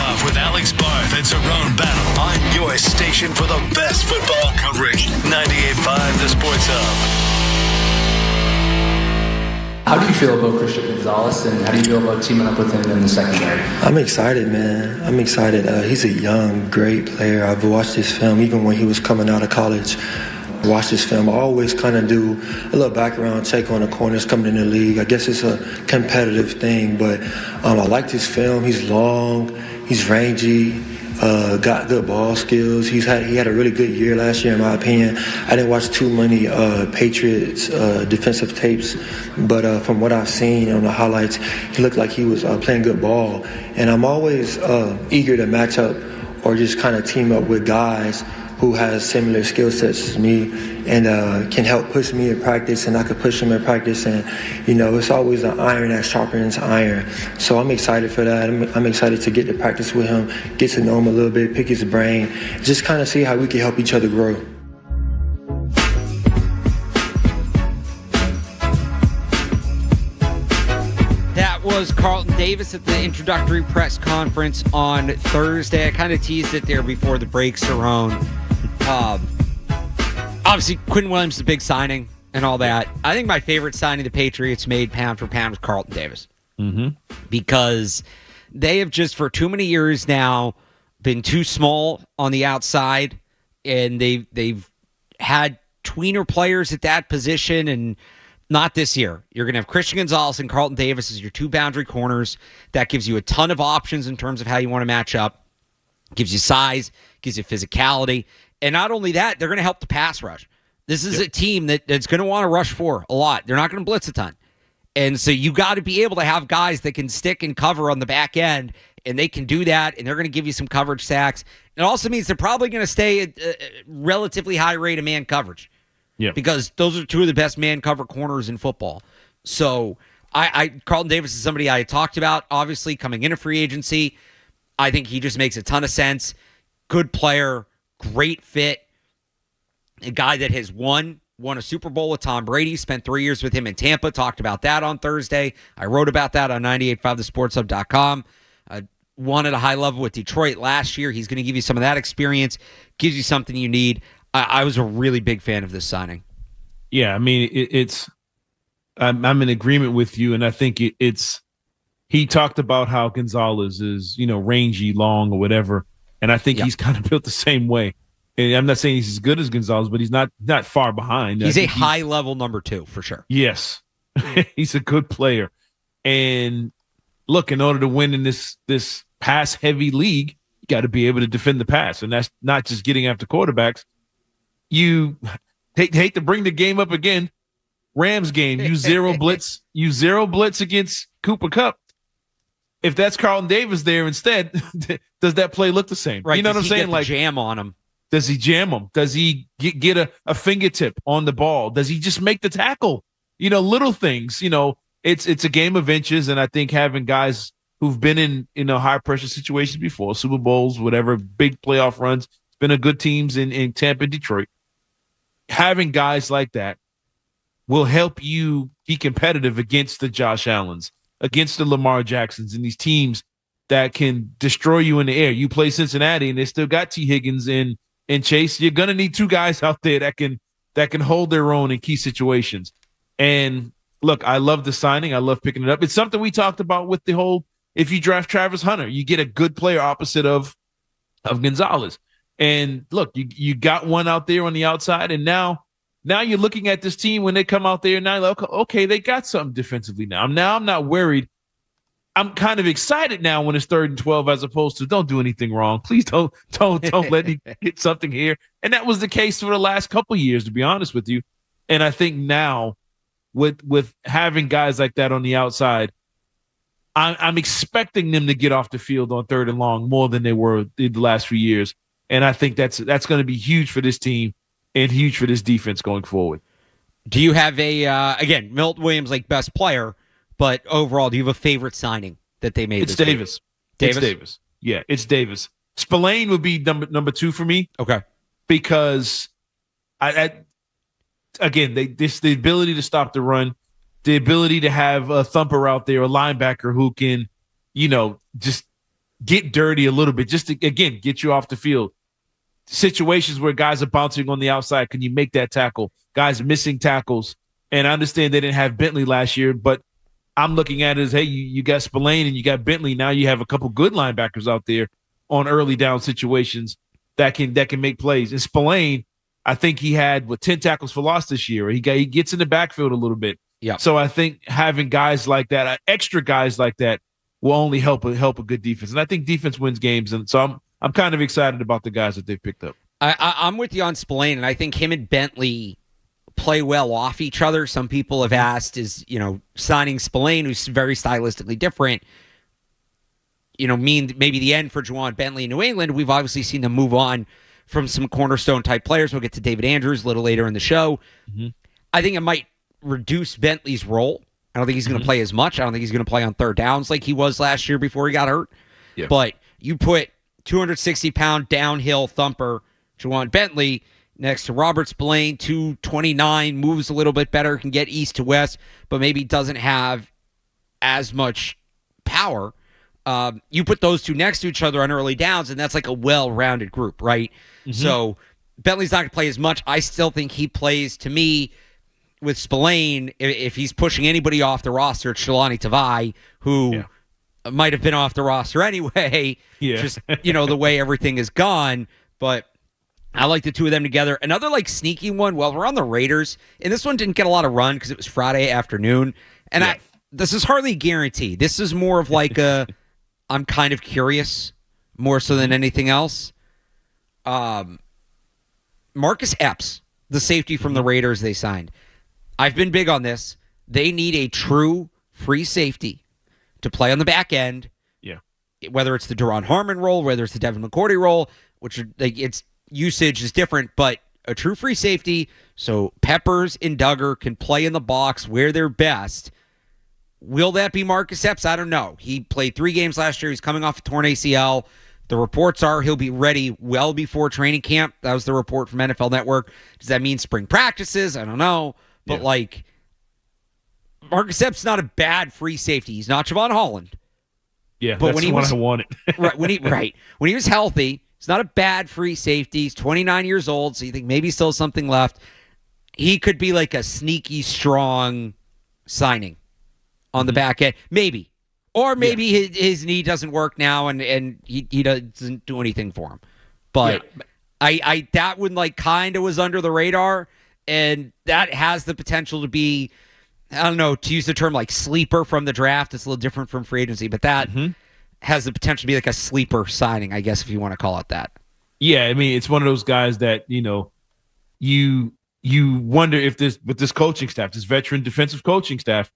Kickoff with Alex Barth and Cerrone Battle on your station for the best football coverage. 98.5 The Sports Hub. How do you feel about Christian Gonzalez, and how do you feel about teaming up with him in the secondary? I'm excited, man. I'm excited. He's a young, great player. I've watched his film even when he was coming out of college. I watched his film. I always kind of do a little background check on the corners coming in the league. I guess it's a competitive thing, but I liked his film. He's long, he's rangy, got good ball skills. He had a really good year last year, in my opinion. I didn't watch too many Patriots defensive tapes, but from what I've seen on the highlights, he looked like he was playing good ball. And I'm always eager to match up or just kind of team up with guys who has similar skill sets as me and can help push me in practice, and I could push him in practice. And, it's always an iron that sharpens iron. So I'm excited for that. I'm excited to get to practice with him, get to know him a little bit, pick his brain, just kind of see how we can help each other grow. That was Carlton Davis at the introductory press conference on Thursday. I kind of teased it there before the break, Cerrone. Obviously, Quinn Williams, the big signing and all that. I think my favorite signing the Patriots made pound for pound was Carlton Davis. Mm-hmm. Because they have just for too many years now been too small on the outside, and they've had tweener players at that position, and not this year. You're going to have Christian Gonzalez and Carlton Davis as your two boundary corners. That gives you a ton of options in terms of how you want to match up. Gives you size, gives you physicality. And not only that, they're going to help the pass rush. This is a team that's going to want to rush for a lot. They're not going to blitz a ton. And so you got to be able to have guys that can stick and cover on the back end, and they can do that, and they're going to give you some coverage sacks. It also means they're probably going to stay at a relatively high rate of man coverage. Yeah. Because those are two of the best man cover corners in football. So Carlton Davis is somebody I talked about, obviously, coming into free agency. I think he just makes a ton of sense. Good player. Great fit. A guy that has won a Super Bowl with Tom Brady, spent 3 years with him in Tampa, talked about that on Thursday. I wrote about that on 985thesportshub.com. Won at a high level with Detroit last year. He's going to give you some of that experience, gives you something you need. I was a really big fan of this signing. Yeah, I mean, I'm in agreement with you, and I think he talked about how Gonzalez is, rangy, long, or whatever. And I think he's kind of built the same way. And I'm not saying he's as good as Gonzalez, but he's not far behind. He's a high-level number two, for sure. Yes. He's a good player. And look, in order to win in this pass-heavy league, you got to be able to defend the pass. And that's not just getting after quarterbacks. You hate to bring the game up again. Rams game, you zero blitz against Cooper Kupp. If that's Carlton Davis there instead, does that play look the same? Right. You know what I'm saying? Like jam on him. Does he jam him? Does he get a fingertip on the ball? Does he just make the tackle? Little things. It's a game of inches, and I think having guys who've been in high pressure situations before, Super Bowls, whatever, big playoff runs, it's been a good teams in Tampa, Detroit. Having guys like that will help you be competitive against the Josh Allens, against the Lamar Jacksons, and these teams that can destroy you in the air. You play Cincinnati, and they still got T. Higgins and Chase. You're gonna need two guys out there that can hold their own in key situations. And look, I love the signing. I love picking it up. It's something we talked about with the whole, if you draft Travis Hunter, you get a good player opposite of Gonzalez. And look, you got one out there on the outside, and now you're looking at this team when they come out there, and now like, okay, they got something defensively now. Now I'm not worried. I'm kind of excited now when it's 3rd and 12, as opposed to don't do anything wrong. Please don't let me get something here. And that was the case for the last couple of years, to be honest with you. And I think now with having guys like that on the outside, I'm expecting them to get off the field on 3rd and long more than they were in the last few years. And I think that's going to be huge for this team and huge for this defense going forward. Do you have again, Milton Williams, like best player, but overall, do you have a favorite signing that they made? It's Davis. Davis? It's Davis. Yeah, it's Davis. Spillane would be number 2 for me. Okay. Because the ability to stop the run, the ability to have a thumper out there, a linebacker who can, just get dirty a little bit, just to, again, get you off the field. Situations where guys are bouncing on the outside, can you make that tackle? Guys missing tackles. And I understand they didn't have Bentley last year, but I'm looking at it as, hey, you got Spillane and you got Bentley. Now you have a couple good linebackers out there on early down situations that can make plays. And Spillane, I think he had 10 tackles for loss this year. He gets in the backfield a little bit. Yeah. So I think having guys like that, extra guys like that, will only help a good defense. And I think defense wins games. And so I'm kind of excited about the guys that they've picked up. I'm with you on Spillane, and I think him and Bentley play well off each other. Some people have asked, is, signing Spillane, who's very stylistically different, mean maybe the end for Juwan Bentley in New England? We've obviously seen them move on from some cornerstone-type players. We'll get to David Andrews a little later in the show. Mm-hmm. I think it might reduce Bentley's role. I don't think he's going to play as much. I don't think he's going to play on third downs like he was last year before he got hurt. Yeah. But you put 260-pound downhill thumper Juwan Bentley next to Robert Spillane, 229, moves a little bit better, can get east to west, but maybe doesn't have as much power. You put those two next to each other on early downs, and that's like a well-rounded group, right? Mm-hmm. So Bentley's not going to play as much. I still think he plays, to me, with Spillane, if he's pushing anybody off the roster, it's Shalani Tavai, who might have been off the roster anyway, just, the way everything is gone. But I like the two of them together. Another, sneaky one, well, we're on the Raiders, and this one didn't get a lot of run because it was Friday afternoon. And this is hardly a guarantee. This is more of I'm kind of curious, more so than anything else. Marcus Epps, the safety from the Raiders they signed. I've been big on this. They need a true free safety to play on the back end. Yeah. Whether it's the Duron Harmon role, whether it's the Devin McCourty role, which its usage is different, but a true free safety so Peppers and Duggar can play in the box where they're best. Will that be Marcus Epps? I don't know. He played 3 games last year. He's coming off a torn ACL. The reports are he'll be ready well before training camp. That was the report from NFL Network. Does that mean spring practices? I don't know. But, Marcus Epps not a bad free safety. He's not Javon Holland. Yeah, but that's what I wanted. When he was healthy, he's not a bad free safety. He's 29 years old, so you think maybe still something left. He could be like a sneaky, strong signing on the back end. Maybe. Or maybe his knee doesn't work now and he doesn't do anything for him. But I that one kind of was under the radar. And that has the potential to be, I don't know, to use the term sleeper from the draft. It's a little different from free agency, but that has the potential to be a sleeper signing, I guess, if you want to call it that. Yeah, I mean, it's one of those guys that, you wonder if with this coaching staff, this veteran defensive coaching staff,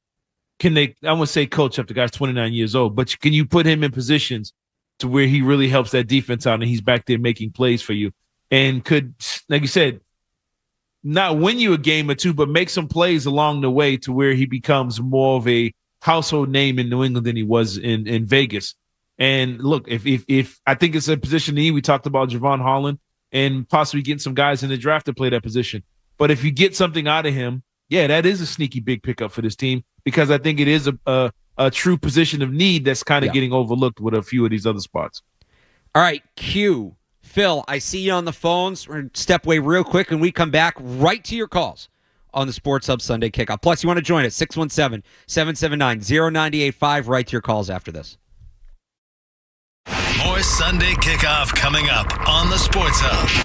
can they, I won't say coach up, the guy's 29 years old, but can you put him in positions to where he really helps that defense out and he's back there making plays for you? And could, like you said, not win you a game or two, but make some plays along the way to where he becomes more of a household name in New England than he was in Vegas. And look, if I think it's a position need, we talked about Javon Holland and possibly getting some guys in the draft to play that position. But if you get something out of him, that is a sneaky big pickup for this team because I think it is a true position of need that's kind of getting overlooked with a few of these other spots. All right, Q. Phil, I see you on the phones. We're going to step away real quick, and we come back right to your calls on the Sports Hub Sunday Kickoff. Plus, you want to join us, 617-779-0985, right to your calls after this. More Sunday Kickoff coming up on the Sports Hub.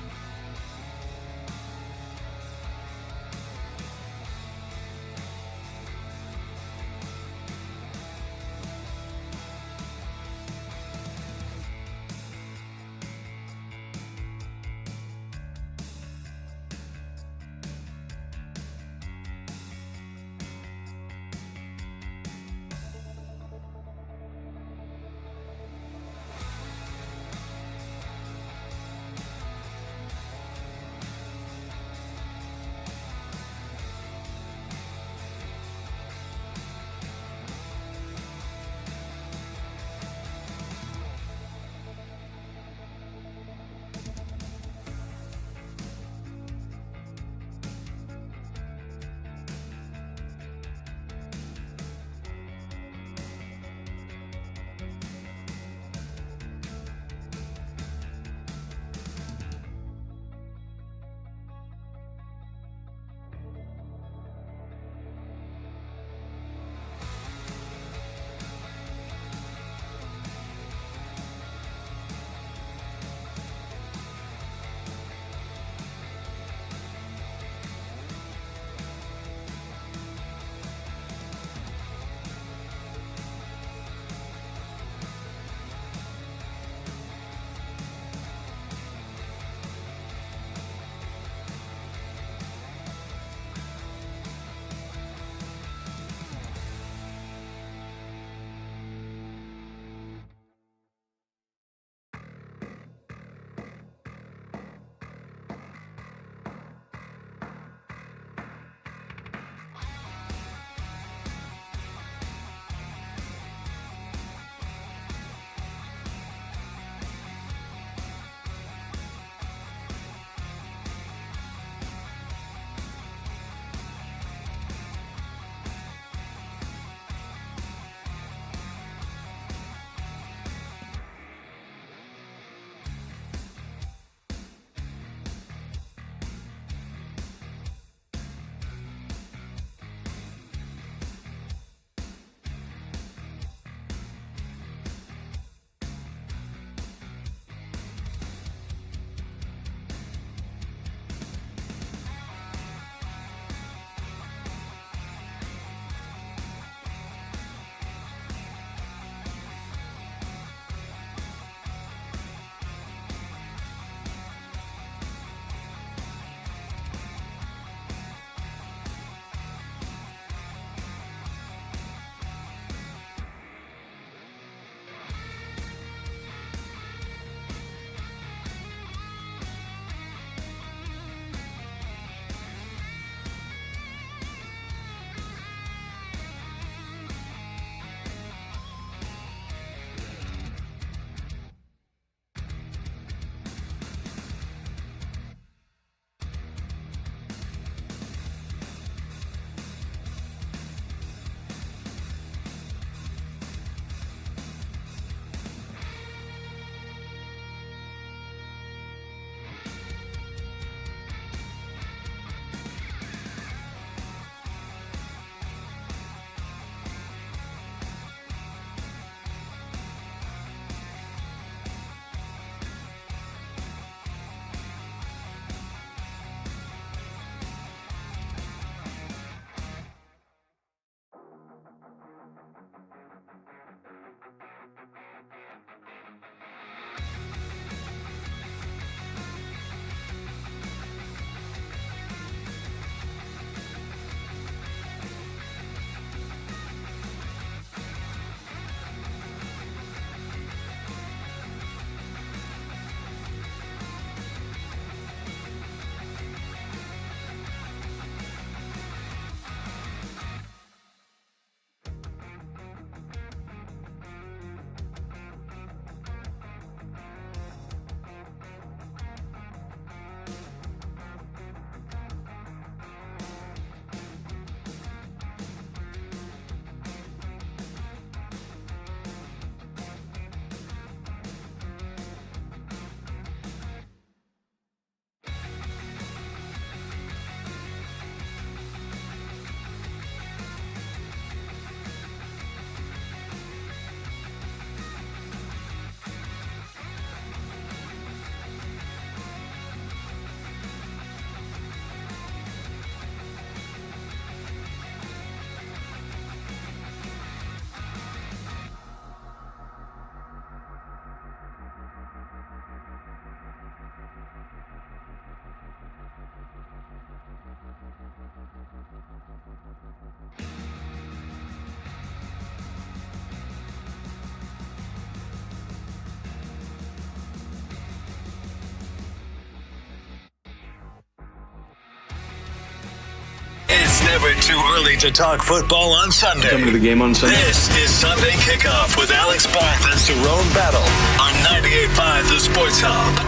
never too early to talk football on Sunday. Coming to the game on Sunday. This is Sunday Kickoff with Alex Barth and Cerrone Battle on 98.5 The Sports Hub.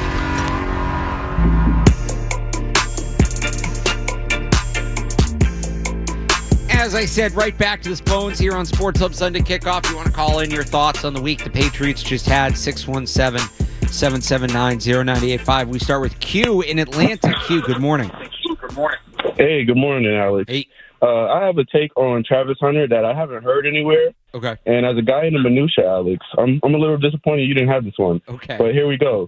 As I said, right back to the phones here on Sports Hub Sunday Kickoff. You want to call in your thoughts on the week the Patriots just had, 617-779-0985. We start with Q in Atlanta. Q, good morning. Hey, good morning, Alex. Hey. I have a take on Travis Hunter that I haven't heard anywhere. Okay. And as a guy in the minutia, Alex, I'm a little disappointed you didn't have this one. Okay. But here we go.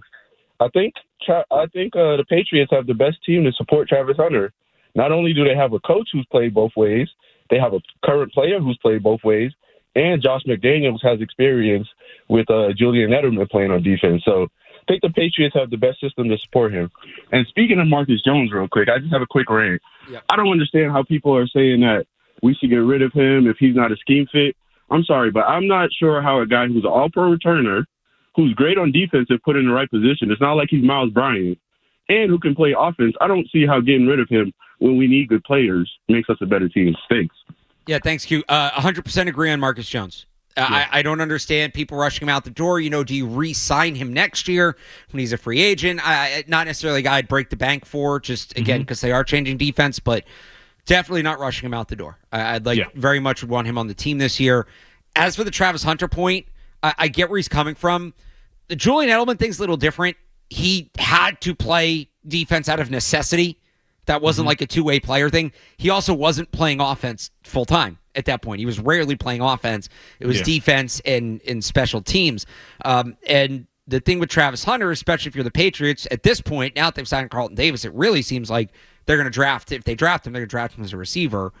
I think the Patriots have the best team to support Travis Hunter. Not only do they have a coach who's played both ways, they have a current player who's played both ways, and Josh McDaniels has experience with Julian Edelman playing on defense. So I think the Patriots have the best system to support him. And speaking of Marcus Jones real quick, I just have a quick rant. Yep. I don't understand how people are saying that we should get rid of him if he's not a scheme fit. I'm sorry, but I'm not sure how a guy who's an all-pro returner, who's great on defense if put in the right position, it's not like he's Miles Bryant, and who can play offense, I don't see how getting rid of him when we need good players makes us a better team. Thanks. Yeah, thanks, Q. 100% agree on Marcus Jones. I don't understand people rushing him out the door. You know, do you re-sign him next year when he's a free agent? Not necessarily a guy I'd break the bank for, just, again, because they are changing defense, but definitely not rushing him out the door. I'd very much would want him on the team this year. As for the Travis Hunter point, I get where he's coming from. The Julian Edelman thing's a little different. He had to play defense out of necessity. That wasn't like a two-way player thing. He also wasn't playing offense full-time at that point. He was rarely playing offense. It was defense and special teams. And the thing with Travis Hunter, especially if you're the Patriots, at this point, now that they've signed Carlton Davis, it really seems like they're going to draft, if they draft him, they're going to draft him as a receiver.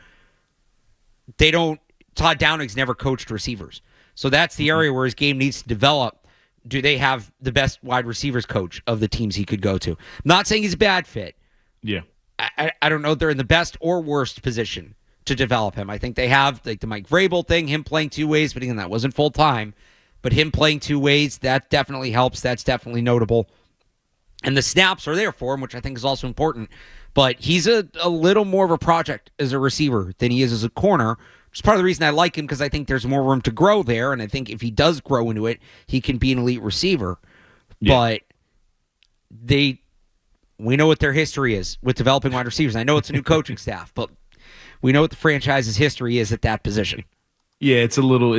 Todd Downing's never coached receivers. So that's the area where his game needs to develop. Do they have the best wide receivers coach of the teams he could go to? I'm not saying he's a bad fit. Yeah. I don't know if they're in the best or worst position to develop him. I think they have like the Mike Vrabel thing, him playing two ways, but again, that wasn't full time. But him playing two ways, that definitely helps. That's definitely notable. And the snaps are there for him, which I think is also important. But he's a little more of a project as a receiver than he is as a corner, which is part of the reason I like him, because I think there's more room to grow there. And I think if he does grow into it, he can be an elite receiver. Yeah. But we know what their history is with developing wide receivers. I know it's a new coaching staff, but we know what the franchise's history is at that position. Yeah, it's the little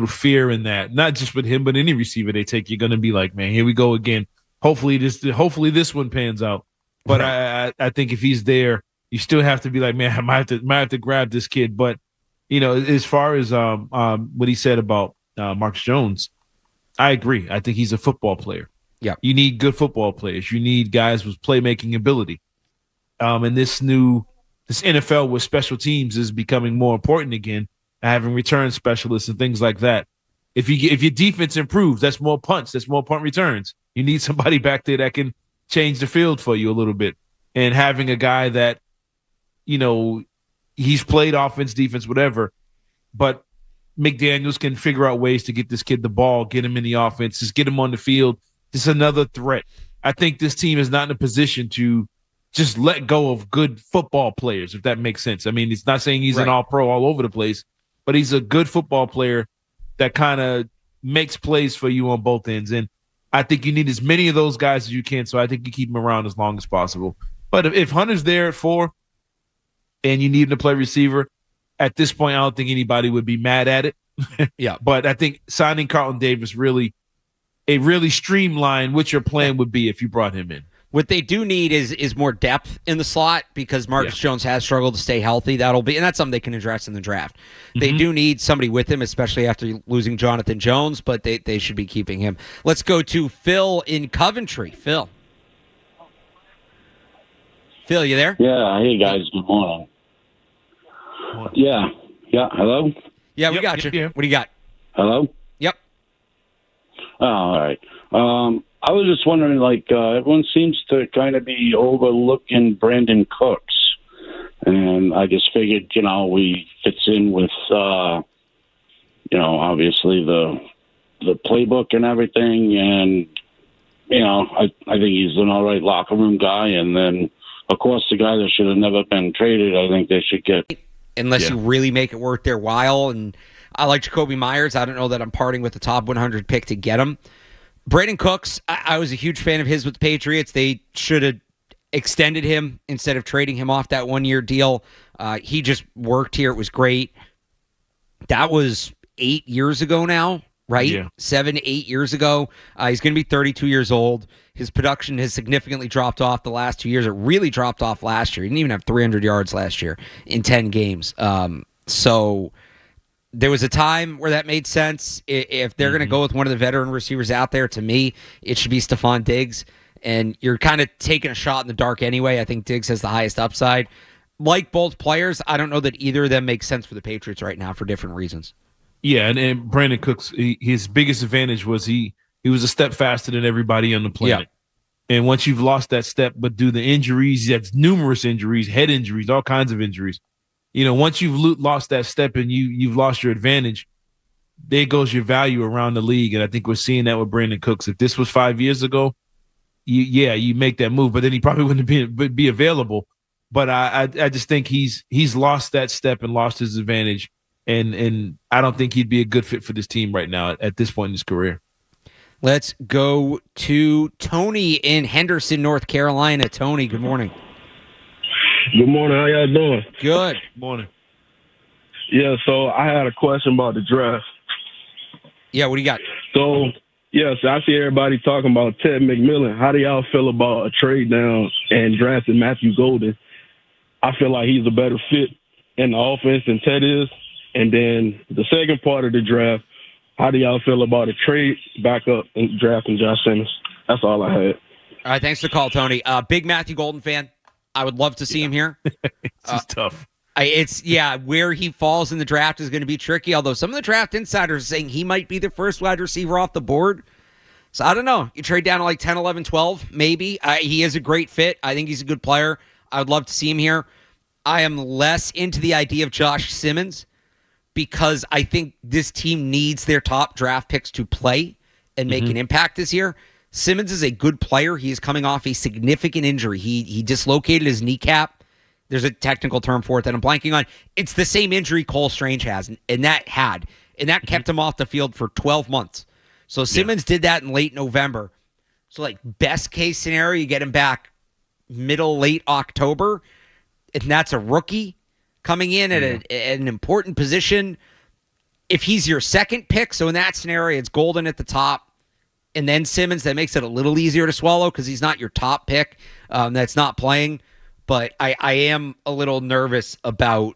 fear in that. Not just with him, but any receiver they take, you're going to be like, man, here we go again. Hopefully this one pans out. But right. I think if he's there, you still have to be like, man, I might have to grab this kid. But you know, as far as what he said about Marcus Jones, I agree. I think he's a football player. Yeah, you need good football players. You need guys with playmaking ability. And this NFL with special teams is becoming more important again. Having return specialists and things like that. If your defense improves, that's more punts, that's more punt returns. You need somebody back there that can change the field for you a little bit. And having a guy that, you know, he's played offense, defense, whatever, but McDaniels can figure out ways to get this kid the ball, get him in the offense, just get him on the field. It's another threat. I think this team is not in a position to just let go of good football players, if that makes sense. I mean, it's not saying he's an all-pro all over the place, but he's a good football player that kind of makes plays for you on both ends. And I think you need as many of those guys as you can, so I think you keep him around as long as possible. But if Hunter's there at 4 and you need him to play receiver, at this point, I don't think anybody would be mad at it. Yeah. But I think signing Carlton Davis really streamlined what your plan would be if you brought him in. What they do need is more depth in the slot, because Marcus Jones has struggled to stay healthy. And that's something they can address in the draft. They do need somebody with him, especially after losing Jonathan Jones, but they should be keeping him. Let's go to Phil in Coventry. Phil, you there? Yeah. Hey, guys. Good morning. Yeah. Hello? Yeah, we got you. Yeah. What do you got? Hello? Yep. Oh, all right. I was just wondering, everyone seems to kind of be overlooking Brandon Cooks. And I just figured, we fits in with, obviously the playbook and everything. And, I think he's an all right locker room guy. And then of course, the guy that should have never been traded, I think they should get. Unless you really make it worth their while. And I like Jacoby Myers. I don't know that I'm parting with the top 100 pick to get him. Brandon Cooks, I was a huge fan of his with the Patriots. They should have extended him instead of trading him off that 1-year deal. He just worked here. It was great. That was 8 years ago now, right? Yeah. 7 to 8 years ago. He's going to be 32 years old. His production has significantly dropped off the last 2 years. It really dropped off last year. He didn't even have 300 yards last year in 10 games. So there was a time where that made sense. If they're going to go with one of the veteran receivers out there, to me, it should be Stephon Diggs. And you're kind of taking a shot in the dark anyway. I think Diggs has the highest upside. Like both players, I don't know that either of them makes sense for the Patriots right now for different reasons. Yeah, and Brandon Cooks, his biggest advantage was he was a step faster than everybody on the planet. Yeah. And once you've lost that step, but due to the injuries, that's numerous injuries, head injuries, all kinds of injuries. Once you've lost that step and you've lost your advantage, there goes your value around the league. And I think we're seeing that with Brandon Cooks. If this was 5 years ago, you make that move, but then he probably wouldn't be available. But I just think he's lost that step and lost his advantage. And I don't think he'd be a good fit for this team right now at this point in his career. Let's go to Tony in Henderson, North Carolina. Tony, good morning. Good morning. How y'all doing? Good. Morning. Yeah, so I had a question about the draft. Yeah, what do you got? So, yes, I see everybody talking about Ted McMillan. How do y'all feel about a trade down and drafting Matthew Golden? I feel like he's a better fit in the offense than Ted is. And then the second part of the draft, how do y'all feel about a trade back up and drafting Josh Simmons? That's all I had. All right, thanks for the call, Tony. Big Matthew Golden fan. I would love to see him here. It's just tough. Where he falls in the draft is going to be tricky, although some of the draft insiders are saying he might be the first wide receiver off the board. So I don't know. You trade down to like 10, 11, 12, maybe. He is a great fit. I think he's a good player. I would love to see him here. I am less into the idea of Josh Simmons because I think this team needs their top draft picks to play and make an impact this year. Simmons is a good player. He is coming off a significant injury. He dislocated his kneecap. There's a technical term for it that I'm blanking on. It's the same injury Cole Strange has, and that kept him off the field for 12 months. So Simmons did that in late November. So like best case scenario, you get him back late October, and that's a rookie coming in at an important position. If he's your second pick, so in that scenario, it's Golden at the top, and then Simmons, that makes it a little easier to swallow because he's not your top pick that's not playing. But I am a little nervous about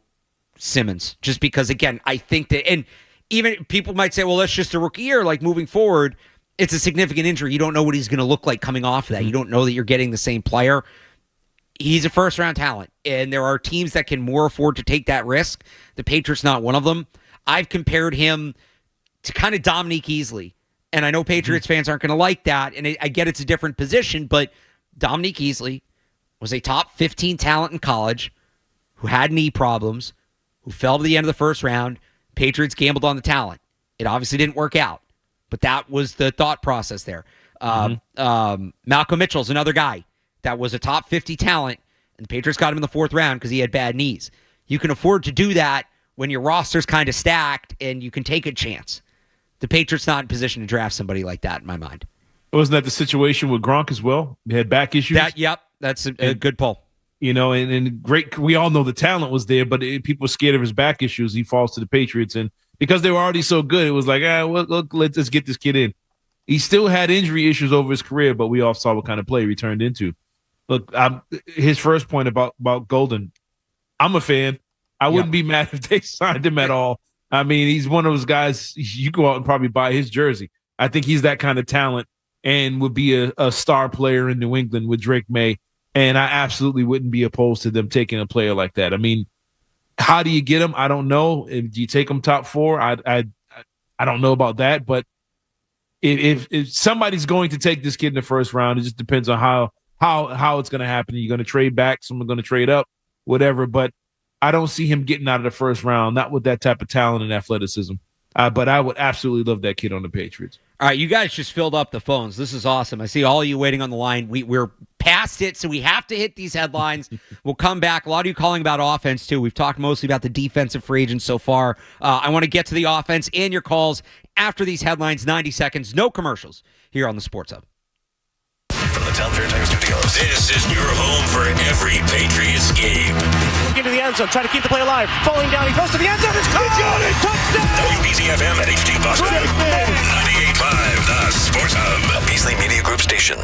Simmons just because, again, I think that, and even people might say, well, that's just a rookie year. Like moving forward, it's a significant injury. You don't know what he's going to look like coming off of that. You don't know that you're getting the same player. He's a first-round talent, and there are teams that can more afford to take that risk. The Patriots, not one of them. I've compared him to kind of Dominique Easley. And I know Patriots fans aren't going to like that, and I get it's a different position, but Dominique Easley was a top 15 talent in college who had knee problems, who fell to the end of the first round. Patriots gambled on the talent. It obviously didn't work out, but that was the thought process there. Malcolm Mitchell's another guy that was a top 50 talent, and the Patriots got him in the fourth round because he had bad knees. You can afford to do that when your roster's kind of stacked and you can take a chance. The Patriots not in position to draft somebody like that in my mind. Wasn't that the situation with Gronk as well? He had back issues. That's a good pull. And great. We all know the talent was there, but people were scared of his back issues. He falls to the Patriots, and because they were already so good, it was like, let's just get this kid in. He still had injury issues over his career, but we all saw what kind of play he turned into. Look, his first point about Golden, I'm a fan. I wouldn't be mad if they signed him at all. I mean, he's one of those guys, you go out and probably buy his jersey. I think he's that kind of talent and would be a star player in New England with Drake May. And I absolutely wouldn't be opposed to them taking a player like that. I mean, how do you get him? I don't know. Do you take him top 4? I don't know about that. But if somebody's going to take this kid in the first round, it just depends on how it's going to happen. You're going to trade back, someone's going to trade up, whatever. But I don't see him getting out of the first round, not with that type of talent and athleticism. But I would absolutely love that kid on the Patriots. All right, you guys just filled up the phones. This is awesome. I see all of you waiting on the line. We're past it, so we have to hit these headlines. We'll come back. A lot of you calling about offense, too. We've talked mostly about the defensive free agents so far. I want to get to the offense and your calls after these headlines. 90 seconds, no commercials here on the Sports Hub. From the Town Fair Tire Studios, this is your home for every Patriots game. Into the end zone, trying to keep the play alive. Falling down, he goes to the end zone. It's got it! Touchdown! WBZ-FM at HD Boston. 98.5, the Sports Hub. A Beasley Media Group station.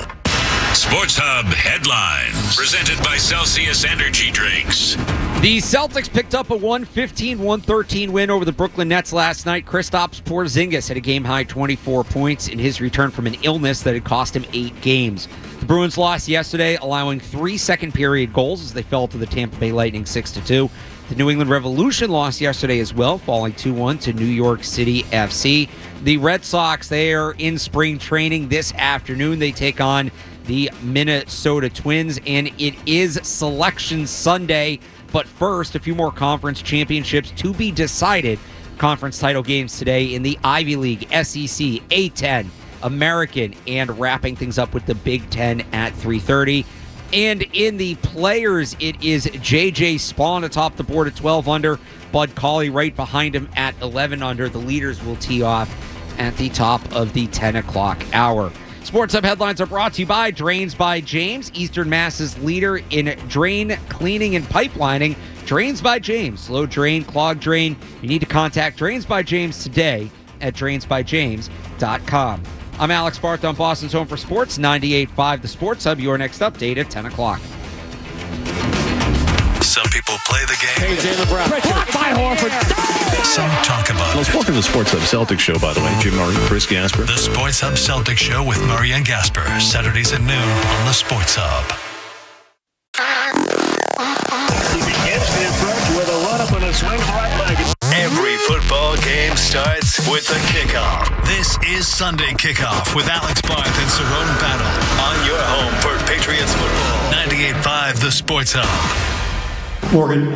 Sports Hub headlines. Presented by Celsius Energy Drinks. The Celtics picked up a 115-113 win over the Brooklyn Nets last night. Kristaps Porzingis had a game-high 24 points in his return from an illness that had cost him 8 games. The Bruins lost yesterday, allowing 3 second-period goals as they fell to the Tampa Bay Lightning 6-2. The New England Revolution lost yesterday as well, falling 2-1 to New York City FC. The Red Sox, they are in spring training this afternoon. They take on the Minnesota Twins, and it is Selection Sunday. But first, a few more conference championships to be decided. Conference title games today in the Ivy League, SEC, A-10, American, and wrapping things up with the Big Ten at 3:30. And in the players, it is J.J. Spawn atop the board at 12 under. Bud Cauley right behind him at 11 under. The leaders will tee off at the top of the 10 o'clock hour. Sports Hub headlines are brought to you by Drains by James, Eastern Mass's leader in drain cleaning and pipelining. Drains by James, low drain, clogged drain. You need to contact Drains by James today at drainsbyjames.com. I'm Alex Barth on Boston's Home for Sports, 98.5 The Sports Hub. Your next update at 10 o'clock. Some people play the game. Hey, Jaylen Brown. Blocked by Horford. Some talk about it. Welcome to the Sports Hub Celtics Show, by the way. Jim Murray, Chris Gasper. The Sports Hub Celtics Show with Murray and Gasper. Saturdays at noon on the Sports Hub. He begins the approach with a run-up and a swing right leg. Every football game starts with a kickoff. This is Sunday Kickoff with Alex Barth and Cerrone Battle on your home for Patriots football. 98.5 The Sports Hub. Morgan,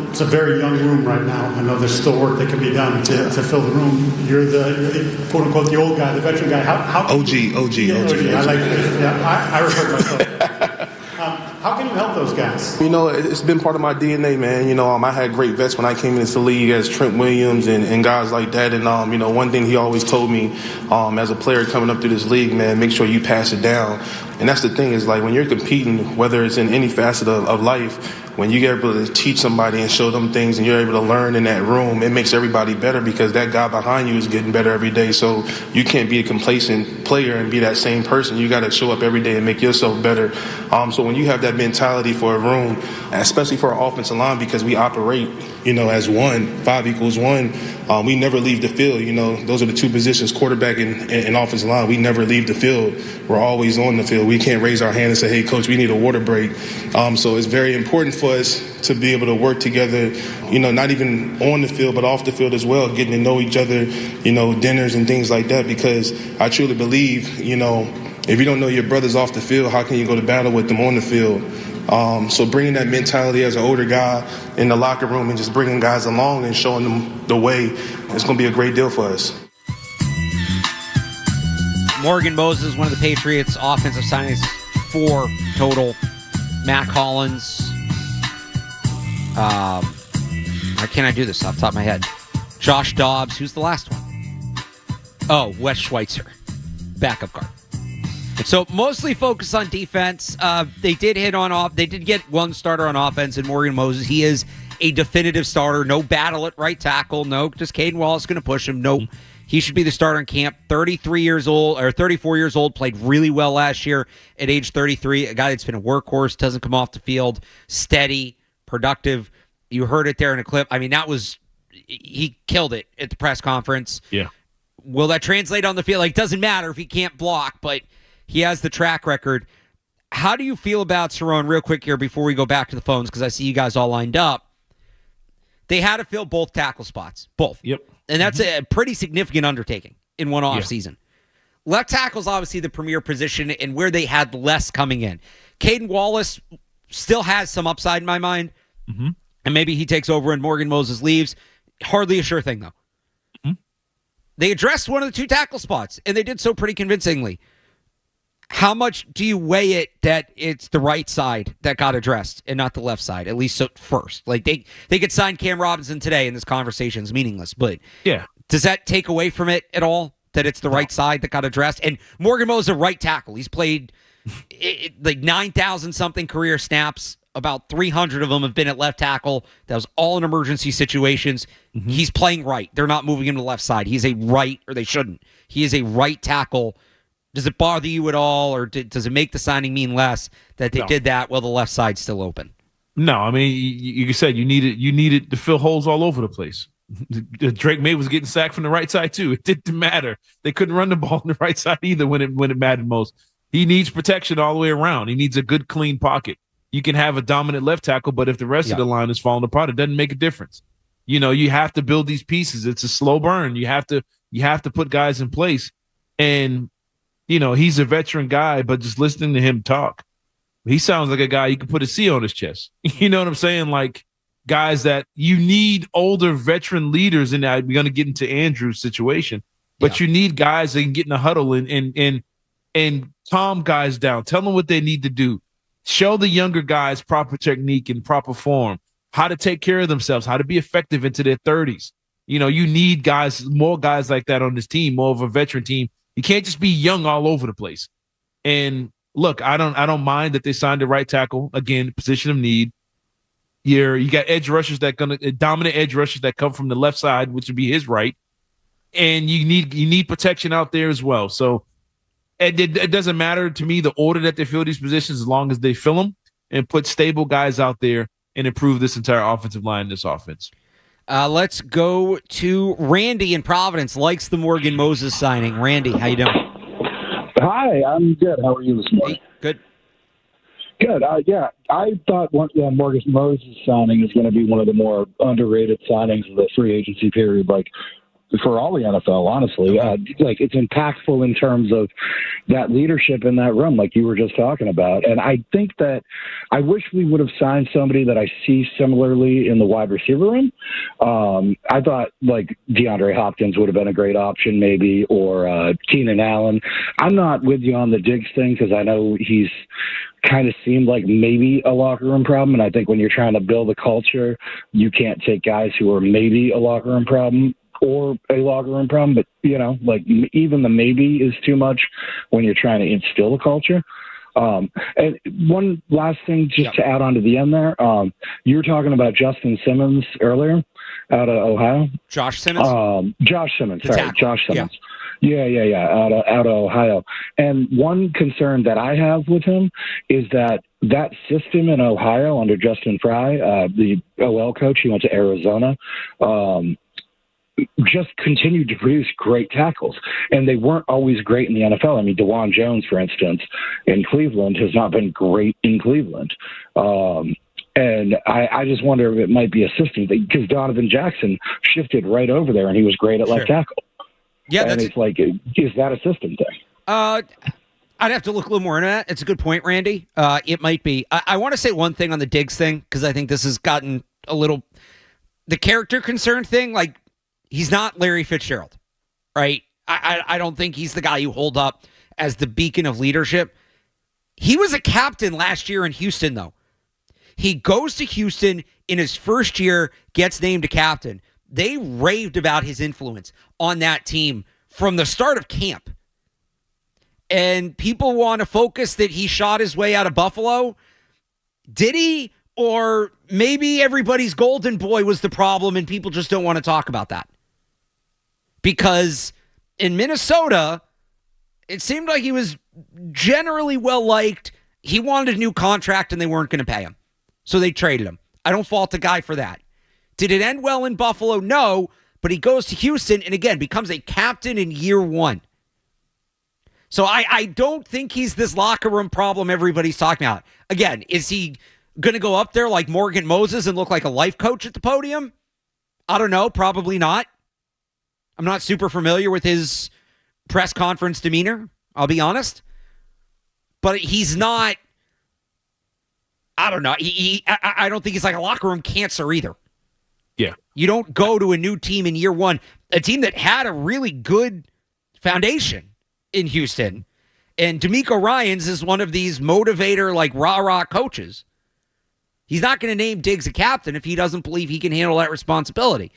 it's a very young room right now. I know there's still work that can be done to fill the room. You're the quote unquote the old guy, the veteran guy. How OG. I like it. Yeah, I refer to myself. How can you help those guys? You know, it's been part of my DNA, man. You know, I had great vets when I came into the league as Trent Williams and guys like that. And, you know, one thing he always told me as a player coming up through this league, man, make sure you pass it down. And that's the thing is, like, when you're competing, whether it's in any facet of life, when you get able to teach somebody and show them things and you're able to learn in that room, it makes everybody better because that guy behind you is getting better every day. So you can't be a complacent player and be that same person. You got to show up every day and make yourself better. So when you have that mentality for a room, especially for our offensive line, because we operate, you know, as one, 5 equals 1, we never leave the field. You know, those are the two positions, quarterback and offensive line. We never leave the field. We're always on the field. We can't raise our hand and say, hey, coach, we need a water break. So it's very important for us to be able to work together, you know, not even on the field, but off the field as well, getting to know each other, you know, dinners and things like that, because I truly believe, you know, if you don't know your brothers off the field, how can you go to battle with them on the field? So bringing that mentality as an older guy in the locker room and just bringing guys along and showing them the way, it's going to be a great deal for us. Morgan Moses, one of the Patriots' offensive signings, 4 total. Matt Collins. Why can't I do this off the top of my head? Josh Dobbs. Who's the last one? Oh, Wes Schweitzer, backup guard. So mostly focused on defense. They did get one starter on offense in Morgan Moses. He is a definitive starter. No battle at right tackle. No, just Caden Wallace going to push him. Nope. He should be the starter in camp. 34 years old, played really well last year at age 33. A guy that's been a workhorse, doesn't come off the field, steady, productive. You heard it there in a clip. I mean, he killed it at the press conference. Yeah. Will that translate on the field? Like, doesn't matter if he can't block, but he has the track record. How do you feel about Cerrone, real quick here before we go back to the phones, because I see you guys all lined up? They had to fill both tackle spots. Both. Yep. And that's a pretty significant undertaking in one offseason. Left tackle's obviously the premier position and where they had less coming in. Caden Wallace still has some upside in my mind. Mm-hmm. And maybe he takes over and Morgan Moses leaves. Hardly a sure thing, though. Mm-hmm. They addressed one of the 2 tackle spots, and they did so pretty convincingly. How much do you weigh it that it's the right side that got addressed and not the left side, at least first? Like they could sign Cam Robinson today and this conversation is meaningless, but yeah, does that take away from it at all that it's the right side that got addressed? And Morgan Moses is a right tackle. He's played like 9,000 something career snaps. About 300 of them have been at left tackle. That was all in emergency situations. Mm-hmm. He's playing right. They're not moving him to the left side. He's a right, or they shouldn't. He is a right tackle. Does it bother you at all, or does it make the signing mean less that they did that while the left side's still open? No, I mean, you said you needed to fill holes all over the place. Drake May was getting sacked from the right side too. It didn't matter. They couldn't run the ball on the right side either when it mattered most. He needs protection all the way around. He needs a good, clean pocket. You can have a dominant left tackle, but if the rest of the line is falling apart, it doesn't make a difference. You know, you have to build these pieces. It's a slow burn. You have to put guys in place. And, you know, he's a veteran guy, but just listening to him talk, he sounds like a guy you can put a C on his chest. You know what I'm saying? Like guys that you need older veteran leaders in that. We're going to get into Andrew's situation, but you need guys that can get in the huddle and calm guys down. Tell them what they need to do. Show the younger guys proper technique and proper form, how to take care of themselves, how to be effective into their 30s. You know, you need more guys like that on this team, more of a veteran team. You can't just be young all over the place. And look, I don't mind that they signed the right tackle, again, position of need. You got edge rushers dominant edge rushers that come from the left side, which would be his right. And you need protection out there as well. So it doesn't matter to me the order that they fill these positions as long as they fill them and put stable guys out there and improve this entire offensive line, this offense. Let's go to Randy in Providence. Likes the Morgan Moses signing. Randy, how you doing? Hi, I'm good. How are you this morning? Good. Good. Yeah, I thought Morgan Moses signing is going to be one of the more underrated signings of the free agency period. Like, for all the NFL, honestly. Like, it's impactful in terms of that leadership in that room, like you were just talking about. And I think that I wish we would have signed somebody that I see similarly in the wide receiver room. I thought, like, DeAndre Hopkins would have been a great option, maybe, or Keenan Allen. I'm not with you on the Diggs thing because I know he's kind of seemed like maybe a locker room problem. And I think when you're trying to build a culture, you can't take guys who are maybe a locker room problem or a locker room problem, but, you know, like even the maybe is too much when you're trying to instill a culture. And one last thing just to add on to the end there, you were talking about Justin Simmons earlier out of Ohio. Josh Simmons? Josh Simmons. Out of Ohio. And one concern that I have with him is that system in Ohio under Justin Fry, the OL coach, he went to Arizona, just continued to produce great tackles. And they weren't always great in the NFL. I mean, DeJuan Jones, for instance, in Cleveland has not been great in Cleveland. And I just wonder if it might be a system because Donovan Jackson shifted right over there and he was great at left tackle. Yeah, and it's like, is that a system thing? I'd have to look a little more into that. It's a good point, Randy. It might be. I want to say one thing on the Diggs thing because I think this has gotten a little the character concern thing. Like, he's not Larry Fitzgerald, right? I don't think he's the guy you hold up as the beacon of leadership. He was a captain last year in Houston, though. He goes to Houston in his first year, gets named a captain. They raved about his influence on that team from the start of camp. And people want to focus that he shot his way out of Buffalo. Did he? Or maybe everybody's golden boy was the problem and people just don't want to talk about that. Because in Minnesota, it seemed like he was generally well-liked. He wanted a new contract and they weren't going to pay him. So they traded him. I don't fault the guy for that. Did it end well in Buffalo? No, but he goes to Houston and, again, becomes a captain in year one. So I don't think he's this locker room problem everybody's talking about. Again, is he going to go up there like Morgan Moses and look like a life coach at the podium? I don't know. Probably not. I'm not super familiar with his press conference demeanor, I'll be honest. But he's not, I don't know. I don't think he's like a locker room cancer either. Yeah. You don't go to a new team in year one, a team that had a really good foundation in Houston, And D'Amico Ryans is one of these motivator, like rah-rah coaches. He's not going to name Diggs a captain if he doesn't believe he can handle that responsibility.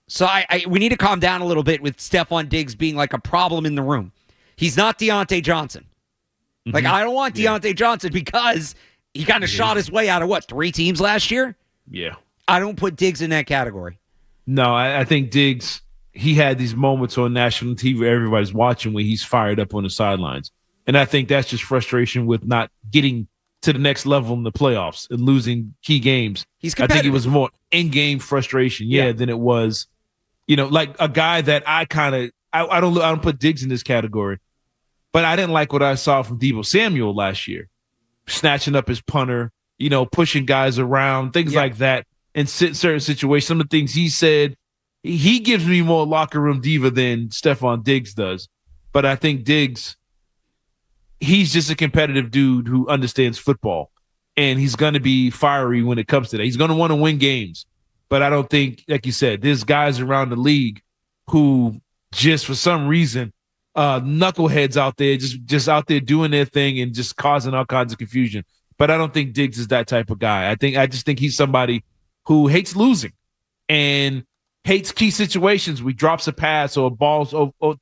So we need to calm down a little bit with Stephon Diggs being like a problem in the room. He's not Deontay Johnson. Mm-hmm. Like, I don't want Deontay Johnson because he kind of shot his way out of 3 teams last year? Yeah. I don't put Diggs in that category. No, I think Diggs, he had these moments on national TV where everybody's watching when he's fired up on the sidelines. And I think that's just frustration with not getting to the next level in the playoffs and losing key games. I think it was more in-game frustration, than it was, like a guy that I don't put Diggs in this category, but I didn't like what I saw from Deebo Samuel last year, snatching up his punter, pushing guys around, things like that, in certain situations. Some of the things he said, he gives me more locker room diva than Stephon Diggs does. But I think Diggs, he's just a competitive dude who understands football, and he's going to be fiery when it comes to that. He's going to want to win games. But I don't think, like you said, there's guys around the league who just for some reason, knuckleheads out there, just out there doing their thing and just causing all kinds of confusion. But I don't think Diggs is that type of guy. I just think he's somebody who hates losing and hates key situations where he drops a pass or a ball's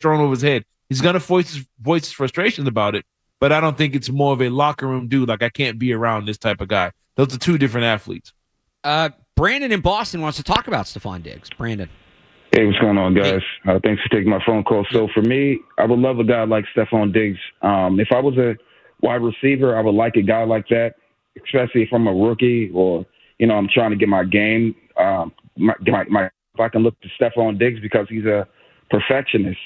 thrown over his head. He's going to voice his frustrations about it. But I don't think it's more of a locker room dude. Like, I can't be around this type of guy. Those are 2 different athletes. Brandon in Boston wants to talk about Stephon Diggs. Brandon. Hey, what's going on, guys? Thanks for taking my phone call. So for me, I would love a guy like Stephon Diggs. If I was a wide receiver, I would like a guy like that, especially if I'm a rookie or, I'm trying to get my game. If I can look to Stephon Diggs because he's a perfectionist.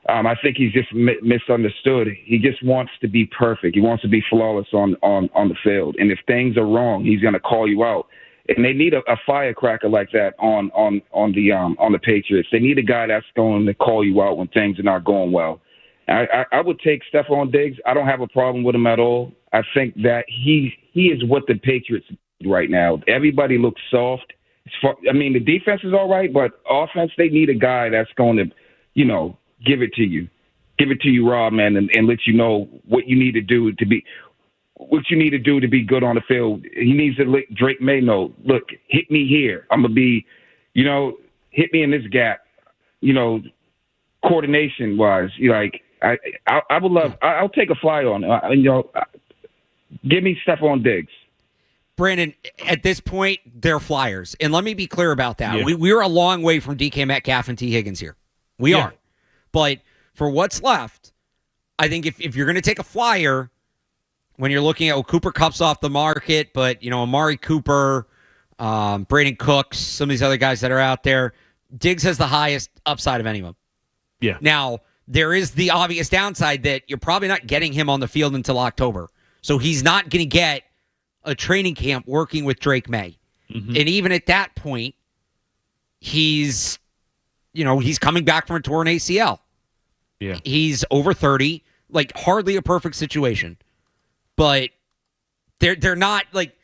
I think he's just misunderstood. He just wants to be perfect. He wants to be flawless on the field. And if things are wrong, he's going to call you out. And they need a firecracker like that on the Patriots. They need a guy that's going to call you out when things are not going well. I would take Stephon Diggs. I don't have a problem with him at all. I think that he is what the Patriots need right now. Everybody looks soft. The defense is all right, but offense, they need a guy that's going to, give it to you. Give it to you raw, man, and let you know what you need to do to be good on the field. He needs to let Drake May know, look, hit me here. I'm going to be, hit me in this gap, coordination-wise. I would love – I'll take a fly on it. Give me Stephon Diggs. Brandon, at this point, they're flyers. And let me be clear about that. Yeah. We're a long way from DK Metcalf and T. Higgins here. We are. But for what's left, I think if you're going to take a flyer, when you're looking at Cooper Kupp's off the market, but, Amari Cooper, Brandon Cooks, some of these other guys that are out there, Diggs has the highest upside of anyone. Yeah. Now, there is the obvious downside that you're probably not getting him on the field until October. So he's not going to get a training camp working with Drake May. Mm-hmm. And even at that point, he's coming back from a torn ACL. Yeah. He's over 30, like hardly a perfect situation. But they're not like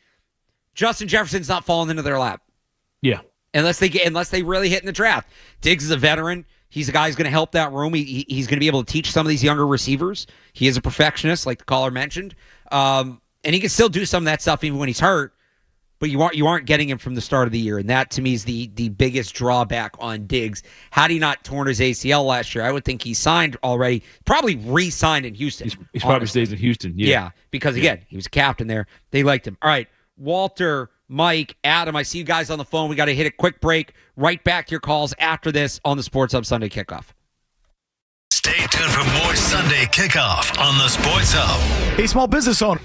Justin Jefferson's not falling into their lap. Yeah. Unless they really hit in the draft. Diggs is a veteran. He's a guy who's going to help that room. He's going to be able to teach some of these younger receivers. He is a perfectionist, like the caller mentioned. And he can still do some of that stuff even when he's hurt. But you aren't getting him from the start of the year. And that, to me, is the biggest drawback on Diggs. Had he not torn his ACL last year, I would think he signed already. Probably re-signed in Houston. He probably stays in Houston. Yeah. Because, again, he was a captain there. They liked him. All right, Walter, Mike, Adam, I see you guys on the phone. We got to hit a quick break. Right back to your calls after this on the Sports Hub Sunday Kickoff. Stay tuned for more Sunday Kickoff on the Sports Hub. Hey, small business owner.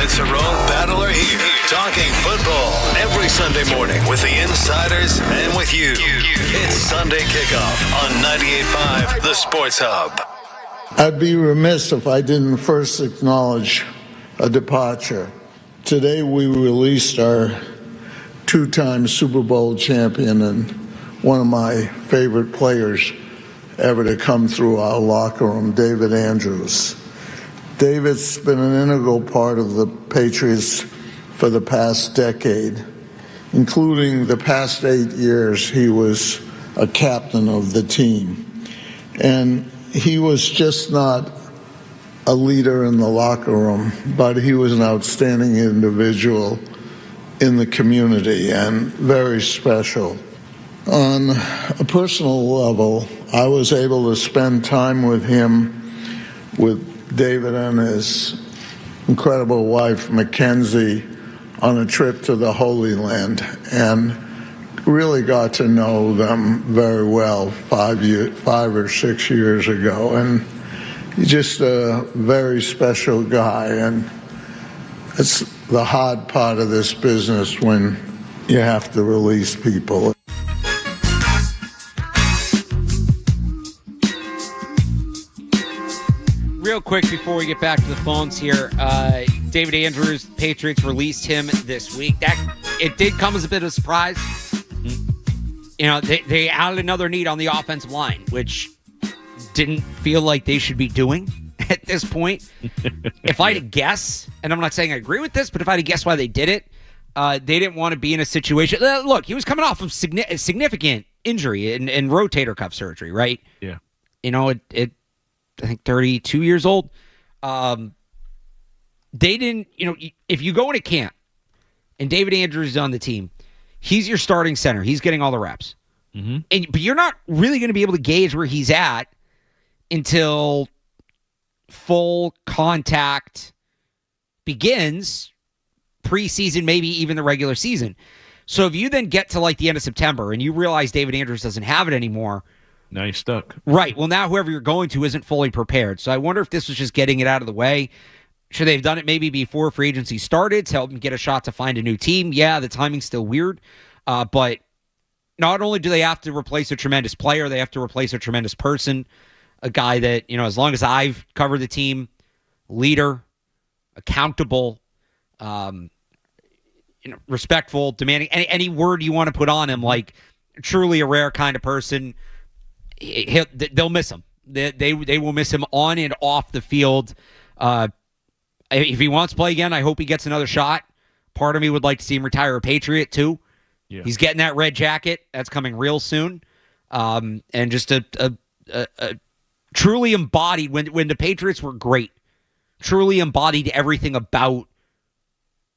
and Cerrone Battle are here, talking football every Sunday morning with the insiders and with you. It's Sunday Kickoff on 98.5 The Sports Hub. I'd be remiss if I didn't first acknowledge a departure. Today we released our two-time Super Bowl champion and one of my favorite players ever to come through our locker room, David Andrews. David's been an integral part of the Patriots for the past decade, including the past 8 years he was a captain of the team. And he was just not a leader in the locker room, but he was an outstanding individual in the community and very special. On a personal level, I was able to spend time with him, with David and his incredible wife, Mackenzie, on a trip to the Holy Land, and really got to know them very well 5 or 6 years ago. And he's just a very special guy, and it's the hard part of this business when you have to release people. Real quick before we get back to the phones here, David Andrews, Patriots released him this week. It did come as a bit of a surprise. You know, they added another need on the offensive line, which didn't feel like they should be doing at this point. If I had to guess, and I'm not saying I agree with this, but if I had to guess why they did it, they didn't want to be in a situation. Look, he was coming off of significant injury and rotator cuff surgery, right? Yeah. You know, I think 32 years old. They didn't, you know, if you go into camp and David Andrews is on the team, he's your starting center. He's getting all the reps. Mm-hmm. But you're not really going to be able to gauge where he's at until full contact begins, preseason, maybe even the regular season. So if you then get to like the end of September and you realize David Andrews doesn't have it anymore, now you're stuck. Right. Well, now whoever you're going to isn't fully prepared. So I wonder if this was just getting it out of the way. Should they have done it maybe before free agency started to help them get a shot to find a new team? Yeah, the timing's still weird. But not only do they have to replace a tremendous player, they have to replace a tremendous person, a guy that, you know, as long as I've covered the team, leader, accountable, respectful, demanding, any word you want to put on him, like truly a rare kind of person. They'll miss him. They will miss him on and off the field. If he wants to play again, I hope he gets another shot. Part of me would like to see him retire a Patriot too. Yeah. He's getting that red jacket. That's coming real soon. And just a truly embodied, when the Patriots were great, truly embodied everything about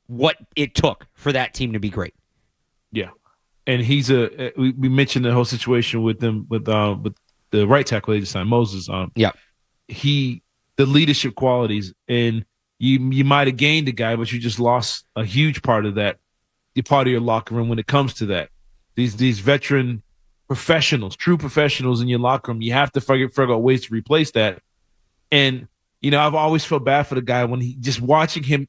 what it took for that team to be great. Yeah. And he's we mentioned the whole situation with them with the right tackle they just signed, Moses. Yeah, the leadership qualities, and you might have gained a guy, but you just lost a huge part of that. The part of your locker room when it comes to that. These veteran professionals, true professionals in your locker room, you have to figure out ways to replace that. And you know, I've always felt bad for the guy when he just watching him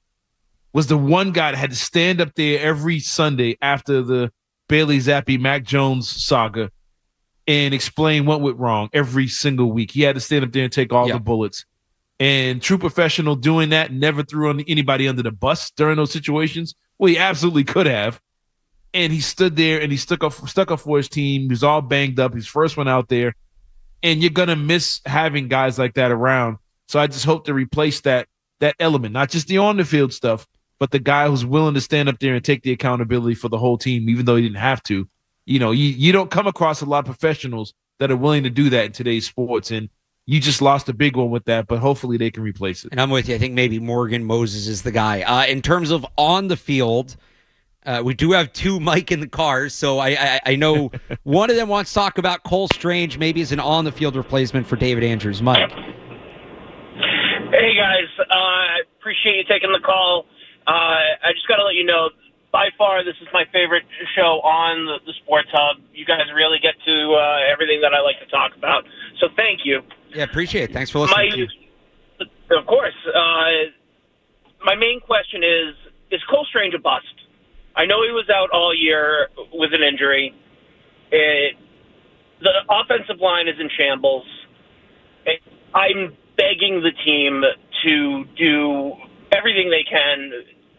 was the one guy that had to stand up there every Sunday after the Bailey Zappi, Mac Jones saga and explain what went wrong every single week. He had to stand up there and take all the bullets. And true professional doing that, never threw anybody under the bus during those situations. Well, he absolutely could have. And he stood there and he stuck up for his team. He was all banged up. He's first one out there. And you're going to miss having guys like that around. So I just hope to replace that element, not just the on-the-field stuff, but the guy who's willing to stand up there and take the accountability for the whole team, even though he didn't have to. You know, you don't come across a lot of professionals that are willing to do that in today's sports, and you just lost a big one with that, but hopefully they can replace it. And I'm with you. I think maybe Morgan Moses is the guy. In terms of on the field, we do have two Mike in the cars, so I know one of them wants to talk about Cole Strange maybe as an on-the-field replacement for David Andrews. Mike. Hey, guys. I appreciate you taking the call. I just got to let you know, by far, this is my favorite show on the Sports Hub. You guys really get to everything that I like to talk about. So thank you. Yeah, appreciate it. Thanks for listening. Of course. my main question is Cole Strange a bust? I know he was out all year with an injury. The offensive line is in shambles. I'm begging the team to do everything they can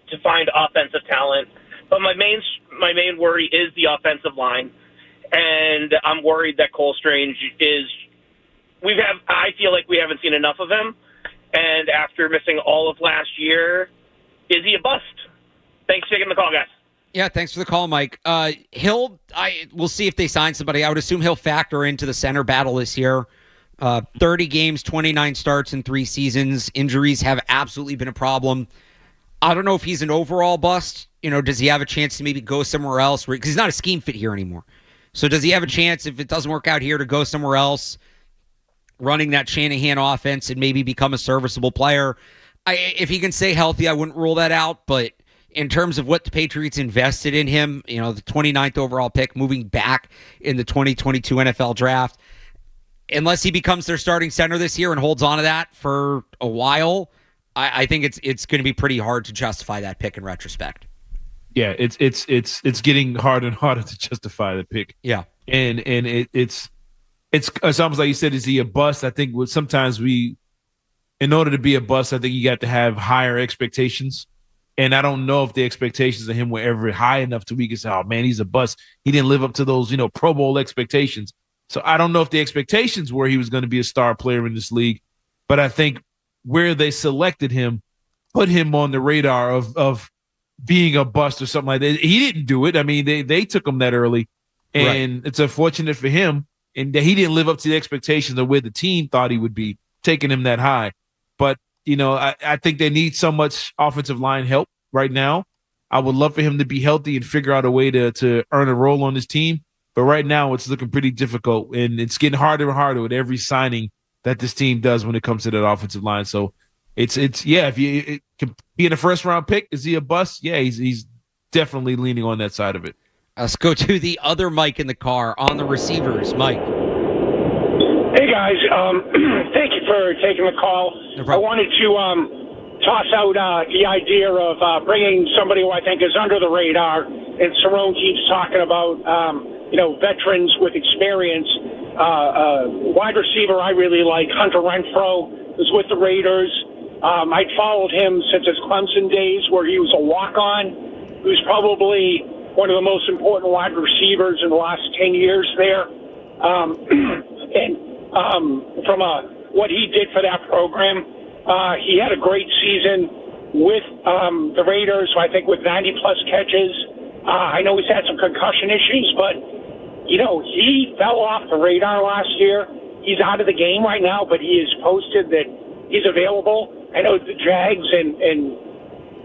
to find offensive talent. But my main worry is the offensive line. And I'm worried that Cole Strange I feel like we haven't seen enough of him. And after missing all of last year, is he a bust? Thanks for taking the call, guys. Yeah, thanks for the call, Mike. We'll see if they sign somebody. I would assume he'll factor into the center battle this year. 30 games, 29 starts in 3 seasons. Injuries have absolutely been a problem. I don't know if he's an overall bust. Does he have a chance to maybe go somewhere else? Because he's not a scheme fit here anymore. So does he have a chance, if it doesn't work out here, to go somewhere else, running that Shanahan offense and maybe become a serviceable player? If he can stay healthy, I wouldn't rule that out. But in terms of what the Patriots invested in him, the 29th overall pick, moving back in the 2022 NFL draft, unless he becomes their starting center this year and holds on to that for a while, I think it's going to be pretty hard to justify that pick in retrospect. Yeah, it's getting harder and harder to justify the pick. Yeah, and it's almost like you said, is he a bust? I think sometimes in order to be a bust, I think you got to have higher expectations. And I don't know if the expectations of him were ever high enough to we can say, oh man, he's a bust. He didn't live up to those, Pro Bowl expectations. So I don't know if the expectations were he was going to be a star player in this league. But I think where they selected him put him on the radar of being a bust or something like that. He didn't do it. I mean, they took him that early. And It's unfortunate for him. And he didn't live up to the expectations of where the team thought he would be, taking him that high. But, I think they need so much offensive line help right now. I would love for him to be healthy and figure out a way to earn a role on his team. But right now it's looking pretty difficult, and it's getting harder and harder with every signing that this team does when it comes to that offensive line. So if you can be in a first-round pick, is he a bust? Yeah, he's definitely leaning on that side of it. Let's go to the other Mike in the car on the receivers. Mike. Hey, guys. Thank you for taking the call. No I wanted to toss out the idea of bringing somebody who I think is under the radar, and Cerrone keeps talking about, veterans with experience. Wide receiver I really like, Hunter Renfrow, is with the Raiders. I'd followed him since his Clemson days where he was a walk-on, who's probably one of the most important wide receivers in the last 10 years there. From what he did for that program, he had a great season with the Raiders, I think with 90-plus catches. I know he's had some concussion issues, but, he fell off the radar last year. He's out of the game right now, but he has posted that he's available. I know the Jags and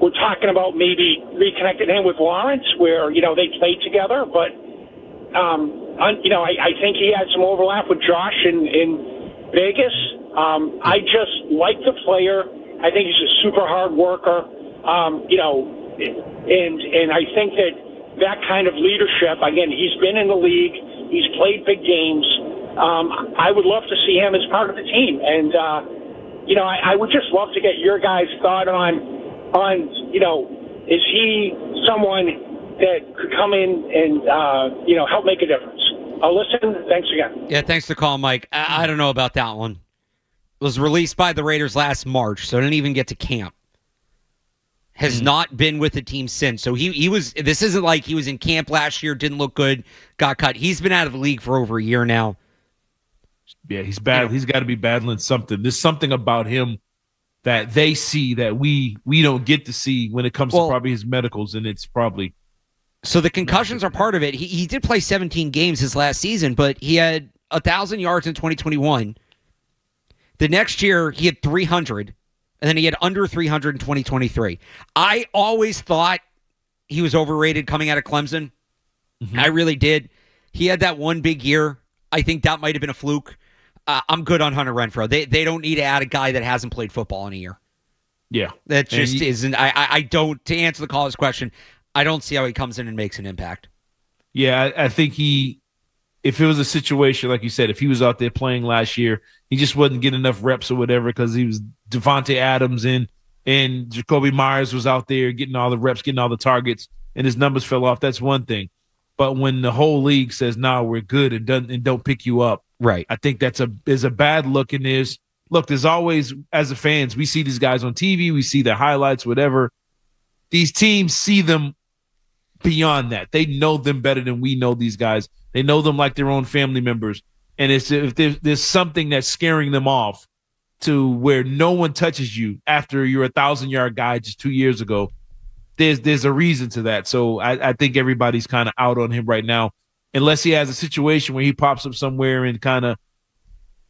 we're talking about maybe reconnecting him with Lawrence where, they played together, but I think he had some overlap with Josh in Vegas. I just like the player. I think he's a super hard worker. And I think that kind of leadership, again, he's been in the league. He's played big games. I would love to see him as part of the team. And, I would just love to get your guys' thought on, is he someone that could come in and, help make a difference? I'll listen. Thanks again. Yeah, thanks for calling, Mike. I don't know about that one. It was released by the Raiders last March, so didn't even get to camp. Has not been with the team since. So this isn't like he was in camp last year, didn't look good, got cut. He's been out of the league for over a year now. Yeah, he's bad. He's got to be battling something. There's something about him that they see that we don't get to see when it comes to probably his medicals, and it's probably. So the concussions are part of it. He did play 17 games his last season, but he had 1,000 yards in 2021. The next year, he had 300, and then he had under 300 in 2023. I always thought he was overrated coming out of Clemson. Mm-hmm. I really did. He had that one big year. I think that might have been a fluke. I'm good on Hunter Renfrow. They don't need to add a guy that hasn't played football in a year. Yeah. That just isn't. I don't, to answer the caller's question, I don't see how he comes in and makes an impact. Yeah, I think if it was a situation, like you said, if he was out there playing last year, he just wasn't getting enough reps or whatever because he was Devontae Adams in and Jacoby Myers was out there getting all the reps, getting all the targets, and his numbers fell off, that's one thing. But when the whole league says, "No, we're good," and don't pick you up, right? I think there's a bad look. And there's always, as a fans, we see these guys on TV, we see their highlights, whatever. These teams see them beyond that. They know them better than we know these guys. They know them like their own family members. And if there's something that's scaring them off to where no one touches you after you're a 1,000-yard guy just 2 years ago, there's a reason to that. So I think everybody's kind of out on him right now, unless he has a situation where he pops up somewhere and kind of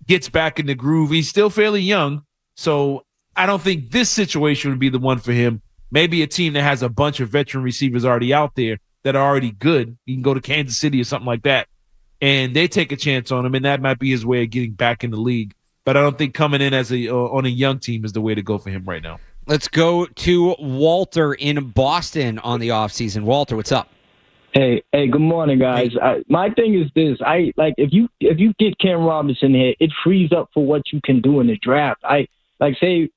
gets back in the groove. He's still fairly young, so I don't think this situation would be the one for him. Maybe a team that has a bunch of veteran receivers already out there that are already good. He can go to Kansas City or something like that, and they take a chance on him, and that might be his way of getting back in the league. But I don't think coming in as on a young team is the way to go for him right now. Let's go to Walter in Boston on the offseason. Walter, what's up? Hey, good morning, guys. My thing is this: if you get Cam Robinson here, it frees up for what you can do in the draft. The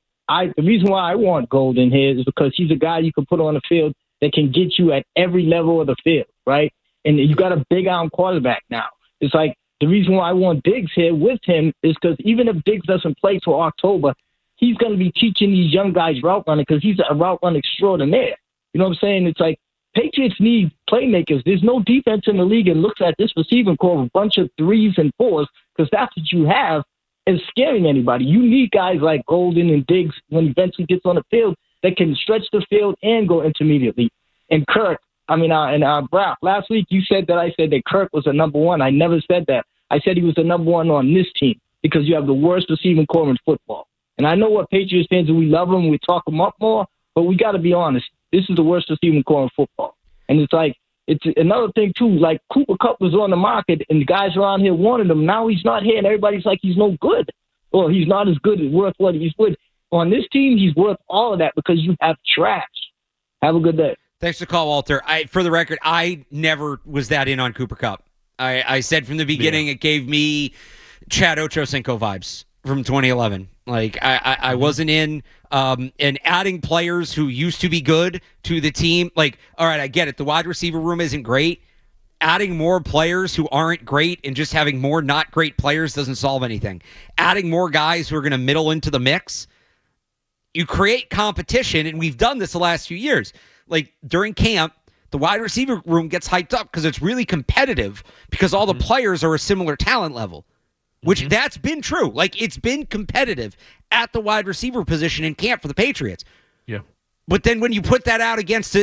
reason why I want Golden here is because he's a guy you can put on the field that can get you at every level of the field, right? And you got a big arm quarterback now. It's like the reason why I want Diggs here with him is because even if Diggs doesn't play till October, he's going to be teaching these young guys route running because he's a route runner extraordinaire. You know what I'm saying? It's like Patriots need playmakers. There's no defense in the league and looks at this receiving core of a bunch of 3s and 4s because that's what you have is scaring anybody. You need guys like Golden and Diggs when he eventually gets on the field that can stretch the field and go intermediately. And Kirk, Brock, last week you said that I said that Kirk was a number one. I never said that. I said he was the number one on this team because you have the worst receiving core in football. And I know what Patriots fans do. We love him. We talk him up more. But we got to be honest. This is the worst receiving core in football. And it's another thing, too. Like, Cooper Kupp was on the market, and the guys around here wanted him. Now he's not here, and everybody's like he's no good. Or he's not as good as worth what he's worth. On this team, he's worth all of that because you have trash. Have a good day. Thanks for the call, Walter. For the record, I never was that in on Cooper Kupp. I said from the beginning it gave me Chad Ochocinco vibes from 2011. Like, I wasn't in, and adding players who used to be good to the team. Like, all right, I get it. The wide receiver room isn't great. Adding more players who aren't great and just having more not great players doesn't solve anything. Adding more guys who are going to middle into the mix, you create competition, and we've done this the last few years. Like, during camp, the wide receiver room gets hyped up because it's really competitive because all the players are a similar talent level. Which that's been true. Like, it's been competitive at the wide receiver position in camp for the Patriots. Yeah. But then when you put that out against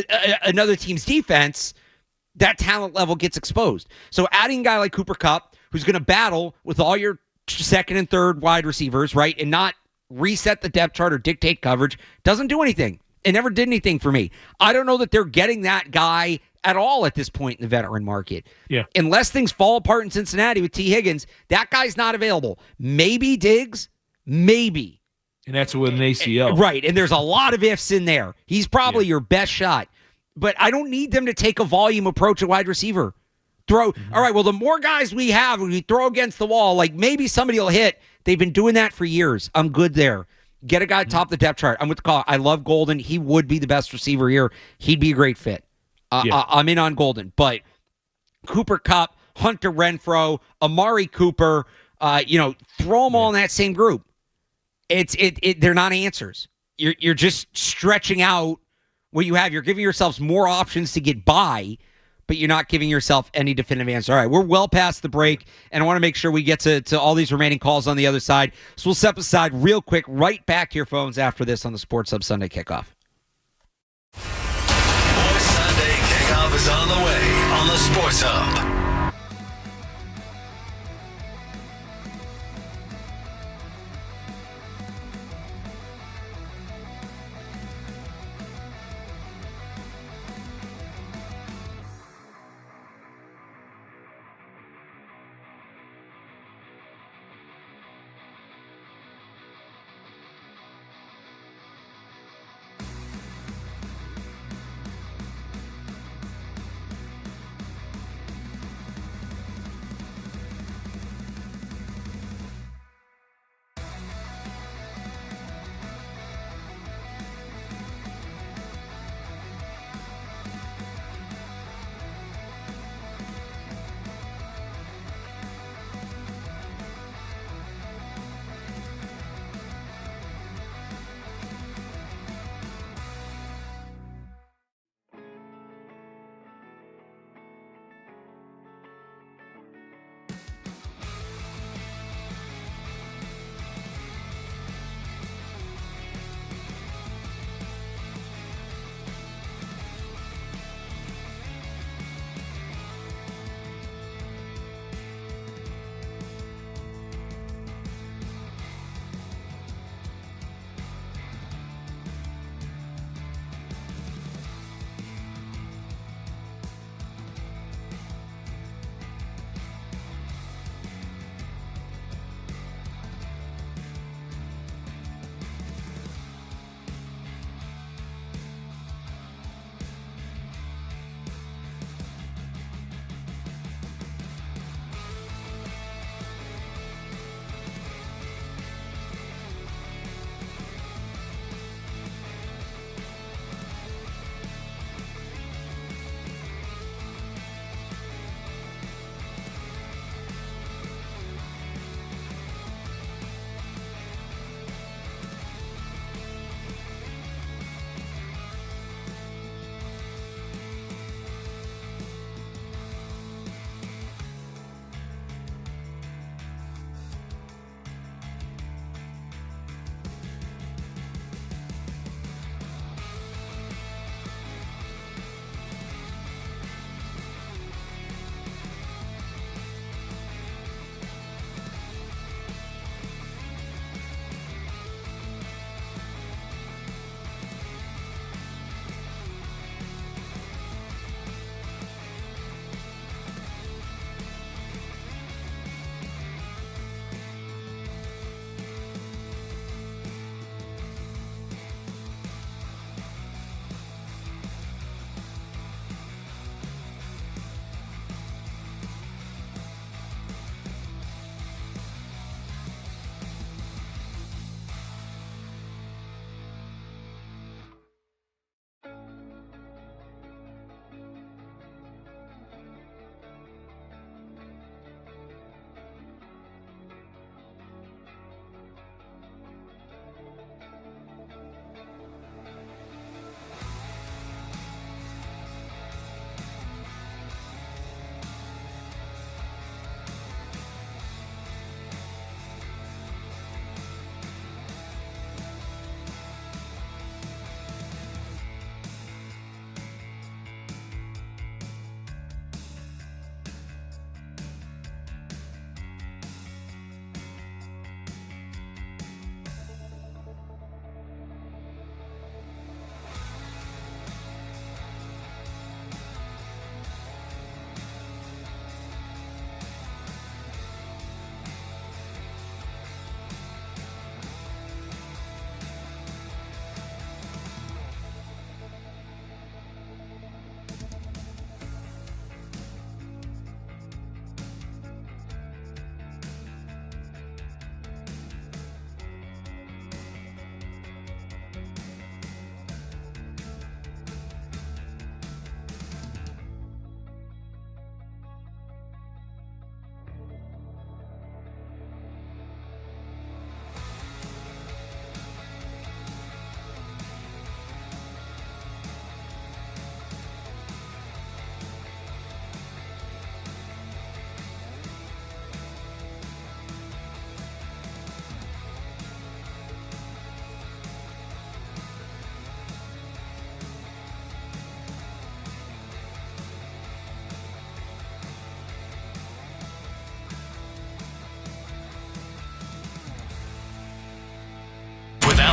another team's defense, that talent level gets exposed. So adding a guy like Cooper Kupp, who's going to battle with all your second and third wide receivers, right, and not reset the depth chart or dictate coverage, doesn't do anything. It never did anything for me. I don't know that they're getting that guy at all at this point in the veteran market. Yeah. Unless things fall apart in Cincinnati with T. Higgins, that guy's not available. Maybe Diggs, maybe. And that's with an ACL. Right, and there's a lot of ifs in there. He's probably your best shot. But I don't need them to take a volume approach at wide receiver. All right, well, the more guys we have, when we throw against the wall, like maybe somebody will hit. They've been doing that for years. I'm good there. Get a guy top the depth chart. I'm with the call. I love Golden. He would be the best receiver here. He'd be a great fit. I'm in on Golden. But Cooper Kupp, Hunter Renfrow, Amari Cooper, throw them all in that same group. They're not answers. You're just stretching out what you have. You're giving yourselves more options to get by, but you're not giving yourself any definitive answer. All right, we're well past the break, and I want to make sure we get to all these remaining calls on the other side. So we'll step aside real quick, right back to your phones after this on the Sports Hub Sunday Kickoff. More Sunday Kickoff is on the way on the Sports Hub.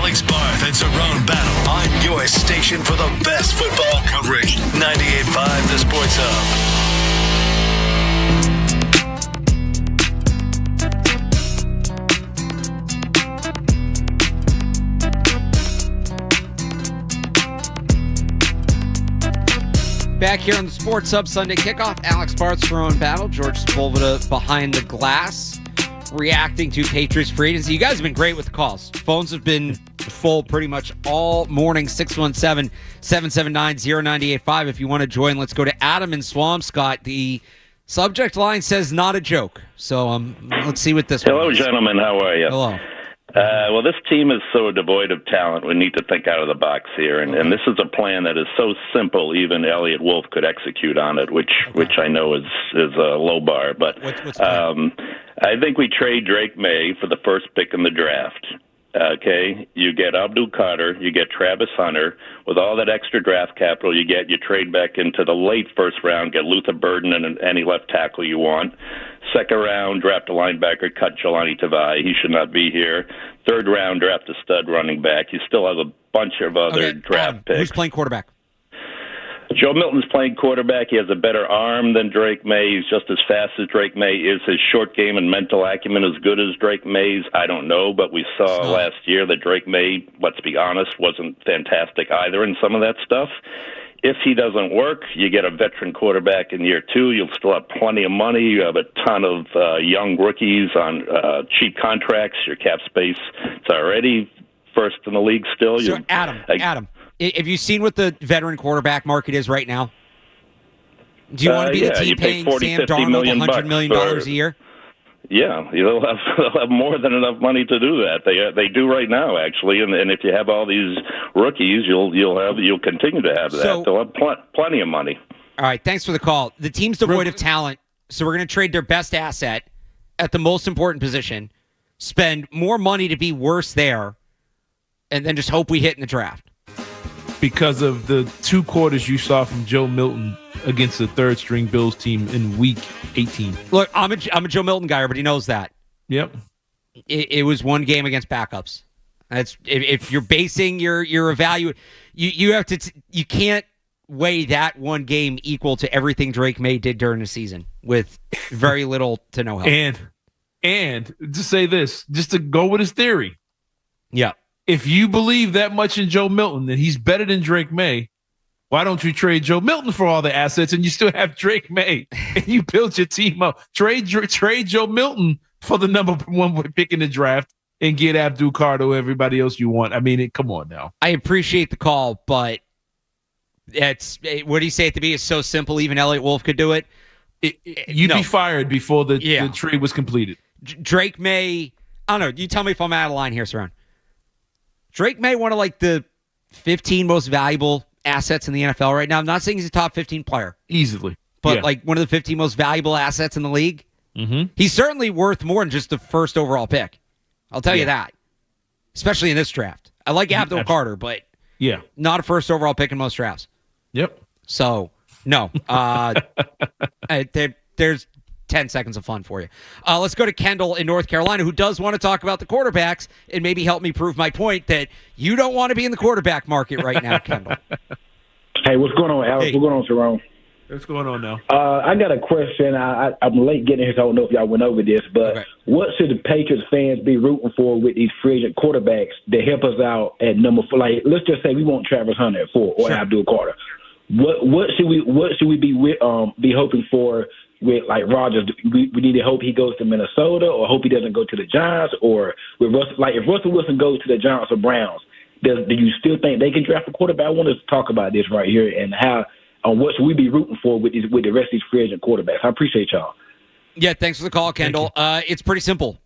Alex Barth and Cerrone Battle on your station for the best football coverage. 98.5 The Sports Hub. Back here on the Sports Hub Sunday Kickoff, Alex Barth, Cerrone Battle, George Sepulveda behind the glass, reacting to Patriots free agency. You guys have been great with the calls. Phones have been full pretty much all morning. 617-779-0985. If you want to join, let's go to Adam in Swampscott. The subject line says not a joke. So let's see what this one Hello, is. gentlemen. How are you? Hello. Well, this team is so devoid of talent. We need to think out of the box here, and this is a plan that is so simple. Even Elliot Wolf could execute on it, which I know is a low bar. But I think we trade Drake May for the first pick in the draft. Okay, you get Abdul Carter, you get Travis Hunter. With all that extra draft capital you trade back into the late first round, get Luther Burden and any left tackle you want. Second round, draft a linebacker, cut Jelani Tavai. He should not be here. Third round, draft a stud running back. You still have a bunch of other draft picks. Who's playing quarterback? Joe Milton's playing quarterback. He has a better arm than Drake May. He's just as fast as Drake May. Is his short game and mental acumen as good as Drake May's? I don't know, but we saw last year that Drake May, let's be honest, wasn't fantastic either in some of that stuff. If he doesn't work, you get a veteran quarterback in year two. You'll still have plenty of money. You have a ton of young rookies on cheap contracts. Your cap space is already first in the league still. So, Adam, have you seen what the veteran quarterback market is right now? Do you want to be the team paying Sam Darnold $100 million a year? Yeah, they'll have more than enough money to do that. They do right now, actually. And if you have all these rookies, you'll continue to have that. So, they'll have plenty of money. All right, thanks for the call. The team's devoid of talent, so we're going to trade their best asset at the most important position, spend more money to be worse there, and then just hope we hit in the draft. Because of the 2 quarters you saw from Joe Milton against the third-string Bills team in Week 18. Look, I'm a Joe Milton guy. Everybody knows that. Yep. It was one game against backups. That's if you're basing your evaluation, you have to you can't weigh that one game equal to everything Drake May did during the season with very little to no help. And to say this, just to go with his theory. Yeah. If you believe that much in Joe Milton, that he's better than Drake May, why don't you trade Joe Milton for all the assets and you still have Drake May and you build your team up? Trade Joe Milton for the number 1 pick in the draft and get Abdul Carter or everybody else you want. I mean, come on now. I appreciate the call, but what do you say at the beginning is so simple, even Elliot Wolf could do it. You'd be fired before the trade was completed. Drake May, I don't know. You tell me if I'm out of line here, Cerrone. Drake May, one of the 15 most valuable assets in the NFL right now. I'm not saying he's a top 15 player. Easily. But one of the 15 most valuable assets in the league. Mm-hmm. He's certainly worth more than just the first overall pick. I'll tell you that. Especially in this draft. I like Abdul Carter, but not a first overall pick in most drafts. Yep. So, no. There's 10 seconds of fun for you. Let's go to Kendall in North Carolina, who does want to talk about the quarterbacks and maybe help me prove my point that you don't want to be in the quarterback market right now, Kendall. Hey, what's going on, Alex? What's going on, Cerrone? What's going on now? I got a question. I'm late getting here, so I don't know if y'all went over this, but what should the Patriots fans be rooting for with these free agent quarterbacks to help us out at number 4? Like, let's just say we want Travis Hunter at 4 or Abdul Carter. What should we be hoping for with like Rodgers? We need to hope he goes to Minnesota, or hope he doesn't go to the Giants, or with Russell, like if Russell Wilson goes to the Giants or Browns, do you still think they can draft a quarterback? I want to talk about this right here and how what should we be rooting for with the rest of these free agent quarterbacks. I appreciate y'all. Yeah, thanks for the call, Kendall. It's pretty simple.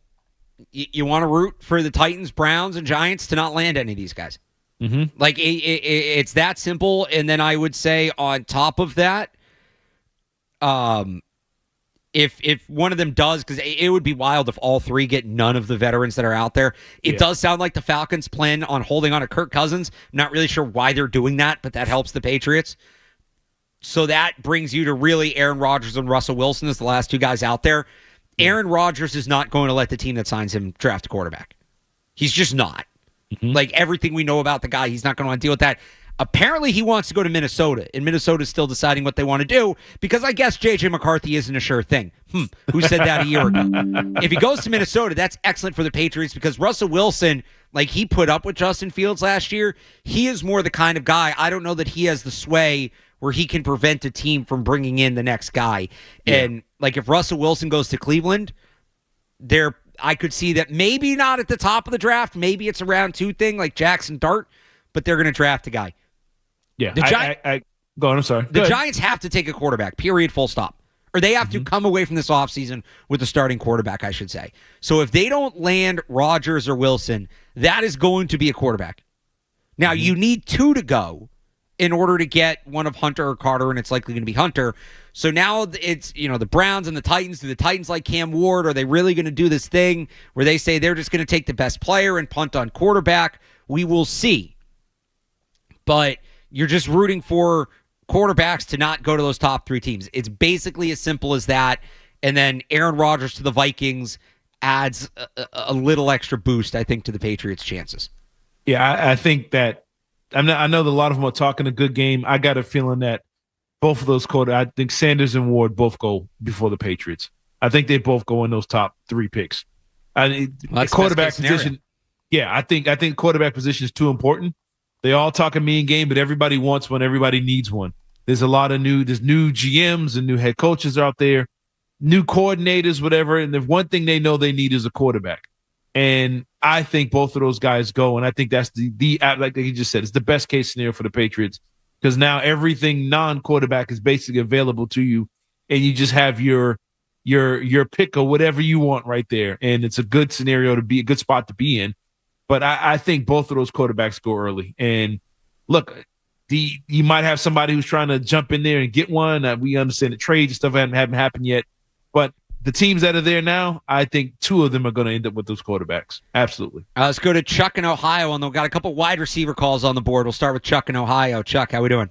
You want to root for the Titans, Browns, and Giants to not land any of these guys. Mm-hmm. Like it's that simple. And then I would say on top of that, if one of them does, because it would be wild if all three get none of the veterans that are out there. It does sound like the Falcons plan on holding on to Kirk Cousins. Not really sure why they're doing that, but that helps the Patriots. So that brings you to really Aaron Rodgers and Russell Wilson as the last two guys out there. Aaron Rodgers is not going to let the team that signs him draft a quarterback. He's just not. Like everything we know about the guy, he's not going to want to deal with that. Apparently, he wants to go to Minnesota, and Minnesota's still deciding what they want to do because I guess J.J. McCarthy isn't a sure thing. Who said that a year ago? If he goes to Minnesota, that's excellent for the Patriots because Russell Wilson, like he put up with Justin Fields last year, he is more the kind of guy, I don't know that he has the sway where he can prevent a team from bringing in the next guy. Yeah. And like if Russell Wilson goes to Cleveland, I could see that maybe not at the top of the draft, maybe it's a round 2 thing like Jackson Dart, but they're going to draft a guy. Yeah, go on. I'm sorry. The Giants have to take a quarterback, period, full stop. Or they have to come away from this offseason with a starting quarterback, I should say. So if they don't land Rodgers or Wilson, that is going to be a quarterback. Now, you need 2 to go in order to get one of Hunter or Carter, and it's likely going to be Hunter. So now it's, the Browns and the Titans. Do the Titans like Cam Ward? Are they really going to do this thing where they say they're just going to take the best player and punt on quarterback? We will see. But you're just rooting for quarterbacks to not go to those top 3 teams. It's basically as simple as that. And then Aaron Rodgers to the Vikings adds a little extra boost, I think, to the Patriots' chances. Yeah, I think that I know that a lot of them are talking a good game. I got a feeling that both of those I think Sanders and Ward both go before the Patriots. I think they both go in those top 3 picks. The quarterback position. Yeah, I think quarterback position is too important. They all talk a mean game, but everybody wants one. Everybody needs one. There's a lot of new GMs and new head coaches out there, new coordinators, whatever. And the one thing they know they need is a quarterback. And I think both of those guys go. And I think that's the like you just said, it's the best case scenario for the Patriots because now everything non-quarterback is basically available to you. And you just have your pick of whatever you want right there. And it's a good scenario to be a good spot to be in. But I think both of those quarterbacks go early. And look, you might have somebody who's trying to jump in there and get one. We understand the trades and stuff haven't happened yet. But the teams that are there now, I think 2 of them are going to end up with those quarterbacks. Absolutely. Let's go to Chuck in Ohio, and they've got a couple wide receiver calls on the board. We'll start with Chuck in Ohio. Chuck, how we doing?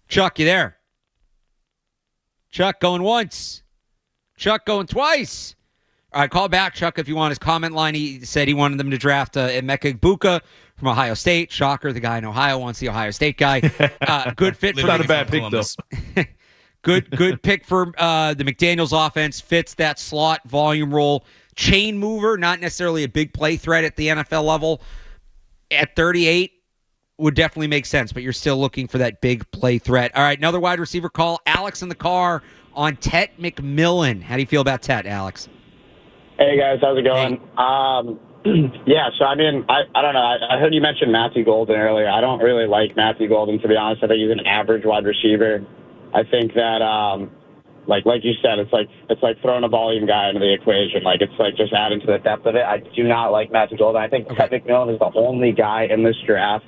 Chuck, you there? Chuck going once. Chuck going twice. All right, call back, Chuck, if you want his comment line. He said he wanted them to draft Emeka Egbuka from Ohio State. Shocker, the guy in Ohio wants the Ohio State guy. Good fit for not a bad pick, though. Good pick for the McDaniels offense. Fits that slot volume role. Chain mover, not necessarily a big play threat at the NFL level. At 38, would definitely make sense, but you're still looking for that big play threat. All right, another wide receiver call. Alex in the car on Tet McMillan. How do you feel about Tet, Alex? Hey, guys. How's it going? Yeah, so, I mean, I don't know. I heard you mention Matthew Golden earlier. I don't really like Matthew Golden, to be honest. I think he's an average wide receiver. I think that, like you said, it's like throwing a volume guy into the equation. Like, it's like just adding to the depth of it. I do not like Matthew Golden. I think Ted McMillan is the only guy in this draft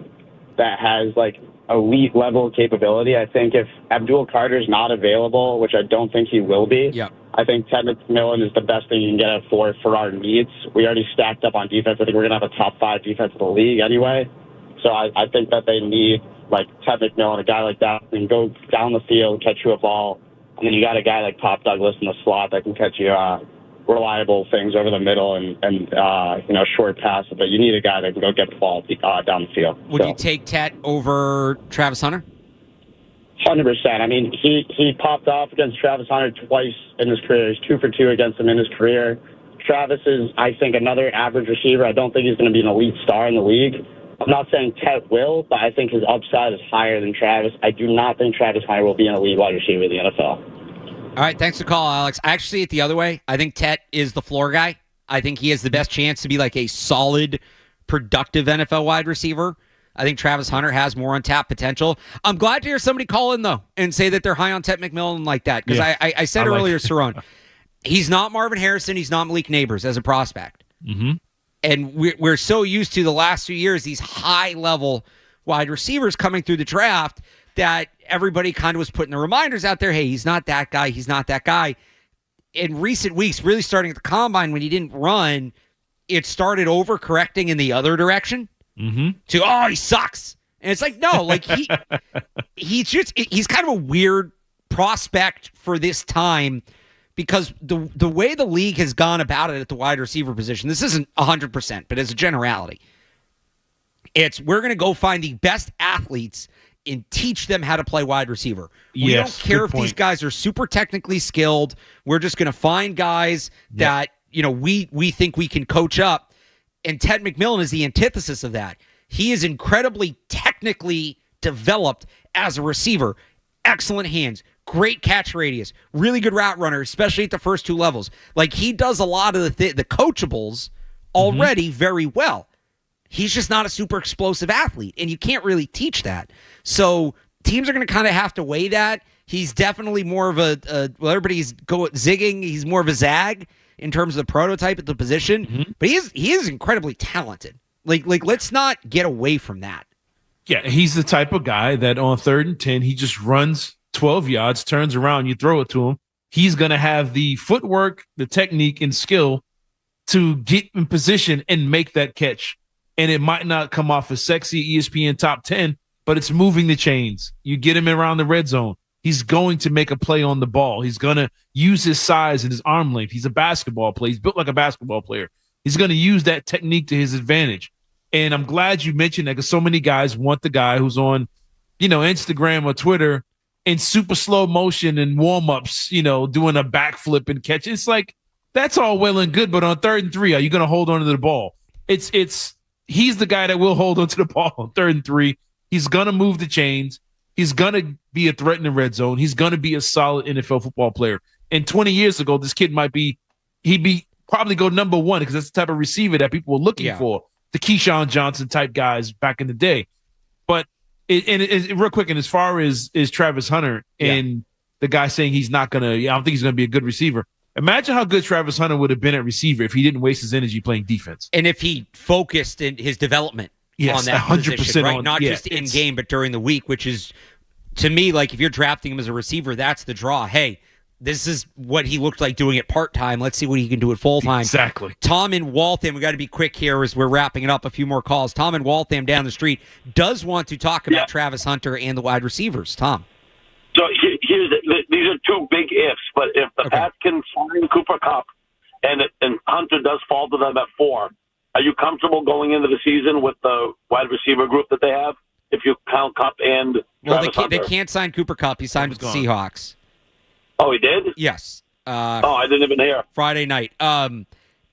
that has, like, elite level capability. I think if Abdul Carter's not available, which I don't think he will be, I think Ted McMillan is the best thing you can get for our needs. We already stacked up on defense. I think we're going to have a top 5 defense in the league anyway. So I think that they need, like, Ted McMillan, a guy like that, who can go down the field, catch you a ball. And then you got a guy like Pop Douglas in the slot that can catch you reliable things over the middle and short passes. But you need a guy that can go get the ball down the field. Would you take Tet over Travis Hunter? 100%. I mean, he popped off against Travis Hunter twice in his career. He's 2 for 2 against him in his career. Travis is, I think, another average receiver. I don't think he's going to be an elite star in the league. I'm not saying Tet will, but I think his upside is higher than Travis. I do not think Travis Hunter will be an elite wide receiver in the NFL. All right, thanks for the call, Alex. I actually see it the other way. I think Tet is the floor guy. I think he has the best chance to be like a solid, productive NFL wide receiver. I think Travis Hunter has more untapped potential. I'm glad to hear somebody call in, though, and say that they're high on Tet McMillan like that. Because I said earlier, Cerrone, he's not Marvin Harrison. He's not Malik Neighbors as a prospect. Mm-hmm. And we're so used to the last few years, these high-level wide receivers coming through the draft that everybody kind of was putting the reminders out there, hey, he's not that guy, he's not that guy. In recent weeks, really starting at the Combine when he didn't run, it started overcorrecting in the other direction. Mm-hmm. To, oh, he sucks. And it's like, no, like he's kind of a weird prospect for this time because the way the league has gone about it at the wide receiver position, this isn't 100%, but as a generality, it's we're going to go find the best athletes and teach them how to play wide receiver. We don't care if these guys are super technically skilled. We're just going to find guys that, we think we can coach up. And Ted McMillan is the antithesis of that. He is incredibly technically developed as a receiver. Excellent hands, great catch radius, really good route runner, especially at the first two levels. Like, he does a lot of the coachables already very well. He's just not a super explosive athlete, and you can't really teach that. So teams are going to kind of have to weigh that. He's definitely more of everybody's zigging. He's more of a zag in terms of the prototype at the position, but he is incredibly talented. Like let's not get away from that. Yeah, he's the type of guy that on 3rd and 10, he just runs 12 yards, turns around, you throw it to him. He's going to have the footwork, the technique, and skill to get in position and make that catch. And it might not come off as sexy ESPN top 10, but it's moving the chains. You get him around the red zone. He's going to make a play on the ball. He's going to use his size and his arm length. He's a basketball player. He's built like a basketball player. He's going to use that technique to his advantage. And I'm glad you mentioned that because so many guys want the guy who's on, Instagram or Twitter in super slow motion and warm-ups, doing a backflip and catch. It's like, that's all well and good, but on 3rd and 3, are you going to hold on to the ball? He's the guy that will hold on to the ball on 3rd and 3. He's going to move the chains. He's going to be a threat in the red zone. He's going to be a solid NFL football player. And 20 years ago, this kid he'd probably go number 1 because that's the type of receiver that people were looking for, the Keyshawn Johnson type guys back in the day. But real quick, and as far as Travis Hunter and the guy saying he's not going to, I don't think he's going to be a good receiver. Imagine how good Travis Hunter would have been at receiver if he didn't waste his energy playing defense. And if he focused in his development on that 100% position, right? Not just in game, but during the week, which is, to me, like if you're drafting him as a receiver, that's the draw. Hey, this is what he looked like doing it part-time. Let's see what he can do at full-time. Exactly. Tom in Waltham, we got to be quick here as we're wrapping it up. A few more calls. Tom in Waltham down the street does want to talk about Travis Hunter and the wide receivers. Tom. So these are two big ifs, but if the Pats can find Cooper Kupp and Hunter does fall to them at 4, are you comfortable going into the season with the wide receiver group that they have? If you count Kupp and Travis Hunter? They can't sign Cooper Kupp. He signed with the Seahawks. Oh, he did? Yes. I didn't even hear. Friday night.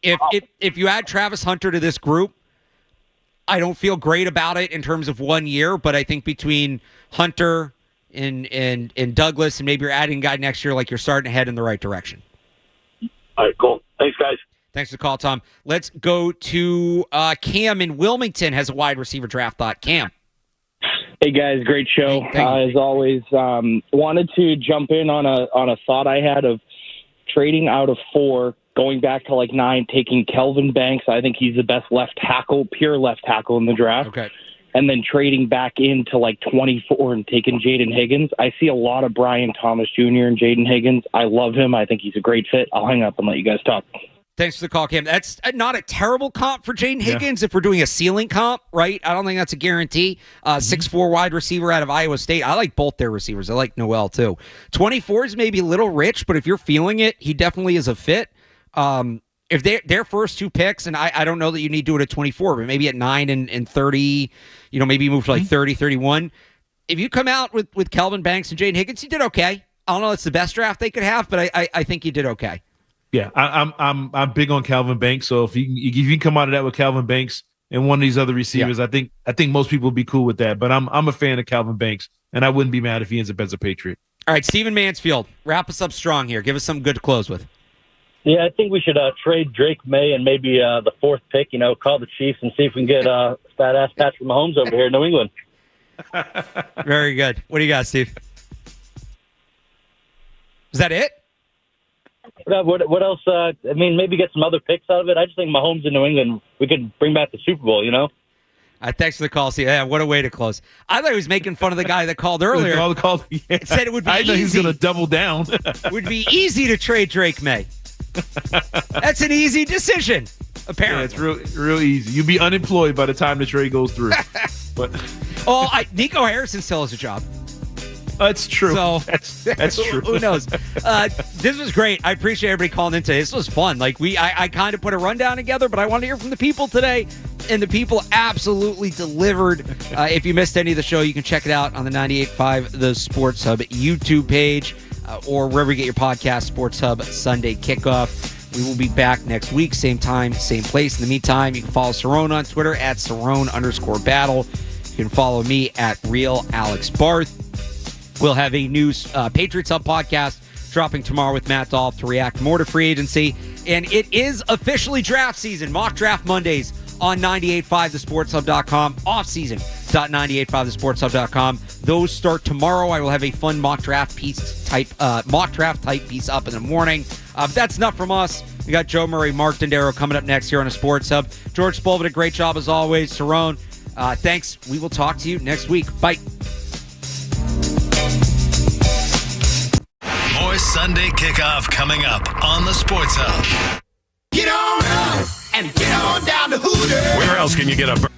If you add Travis Hunter to this group, I don't feel great about it in terms of 1 year, but I think between Hunter and Douglas, and maybe you're adding a guy next year, like you're starting to head in the right direction. All right, cool. Thanks, guys. Thanks for the call, Tom. Let's go to Cam in Wilmington has a wide receiver draft thought. Cam. Hey, guys, great show. As always, wanted to jump in on a thought I had of trading out of 4, going back to 9, taking Kelvin Banks. I think he's the best pure left tackle in the draft. Okay. And then trading back into 24 and taking Jaden Higgins. I see a lot of Brian Thomas Jr. and Jaden Higgins. I love him. I think he's a great fit. I'll hang up and let you guys talk. Thanks for the call, Cam. That's not a terrible comp for Jaden Higgins if we're doing a ceiling comp, right? I don't think that's a guarantee. 6'4" wide receiver out of Iowa State. I like both their receivers. I like Noel, too. 24 is maybe a little rich, but if you're feeling it, he definitely is a fit. If their first 2 picks, and I don't know that you need to do it at 24, but maybe at 9 and 30, maybe you move to 30, 31. If you come out with Kelvin Banks and Jaden Higgins, you did okay. I don't know if it's the best draft they could have, but I think you did okay. Yeah, I'm big on Calvin Banks. So if you come out of that with Calvin Banks and one of these other receivers, I think most people would be cool with that. But I'm a fan of Calvin Banks, and I wouldn't be mad if he ends up as a Patriot. All right, Stephen Mansfield, wrap us up strong here. Give us something good to close with. Yeah, I think we should trade Drake May and maybe the 4th pick. Call the Chiefs and see if we can get fat ass Patrick Mahomes over here in New England. Very good. What do you got, Steve? Is that it? What else? Maybe get some other picks out of it. I just think Mahomes in New England, we could bring back the Super Bowl, Thanks for the call, Steve. Yeah, what a way to close. I thought he was making fun of the guy that called earlier. Said it would be easy. I know he's going to double down. It would be easy to trade Drake May. That's an easy decision, apparently. Yeah, it's real easy. You'll be unemployed by the time the trade goes through. But Nico Harrison still has a job. That's true. So that's true. Who knows? This was great. I appreciate everybody calling in today. This was fun. Like I kind of put a rundown together, but I want to hear from the people today, and the people absolutely delivered. If you missed any of the show, you can check it out on the 98.5 The Sports Hub YouTube page, or wherever you get your podcast. Sports Hub Sunday Kickoff. We will be back next week, same time, same place. In the meantime, you can follow Cerrone on Twitter at Cerrone_battle. You can follow me at RealAlexBarth. We'll have a new Patriots Hub podcast dropping tomorrow with Matt Dolph to react more to free agency. And it is officially draft season. Mock Draft Mondays on 98.5thesportshub.com. Offseason.98.5thesportshub.com. Those start tomorrow. I will have a fun mock draft type piece up in the morning. But that's enough from us. We got Joe Murray, Mark Dendero coming up next here on a Sports Hub. George Spolva did a great job as always. Cerrone, thanks. We will talk to you next week. Bye. More Sunday Kickoff coming up on the Sports Hub. Get on up and get on down to Hooters. Where else can you get a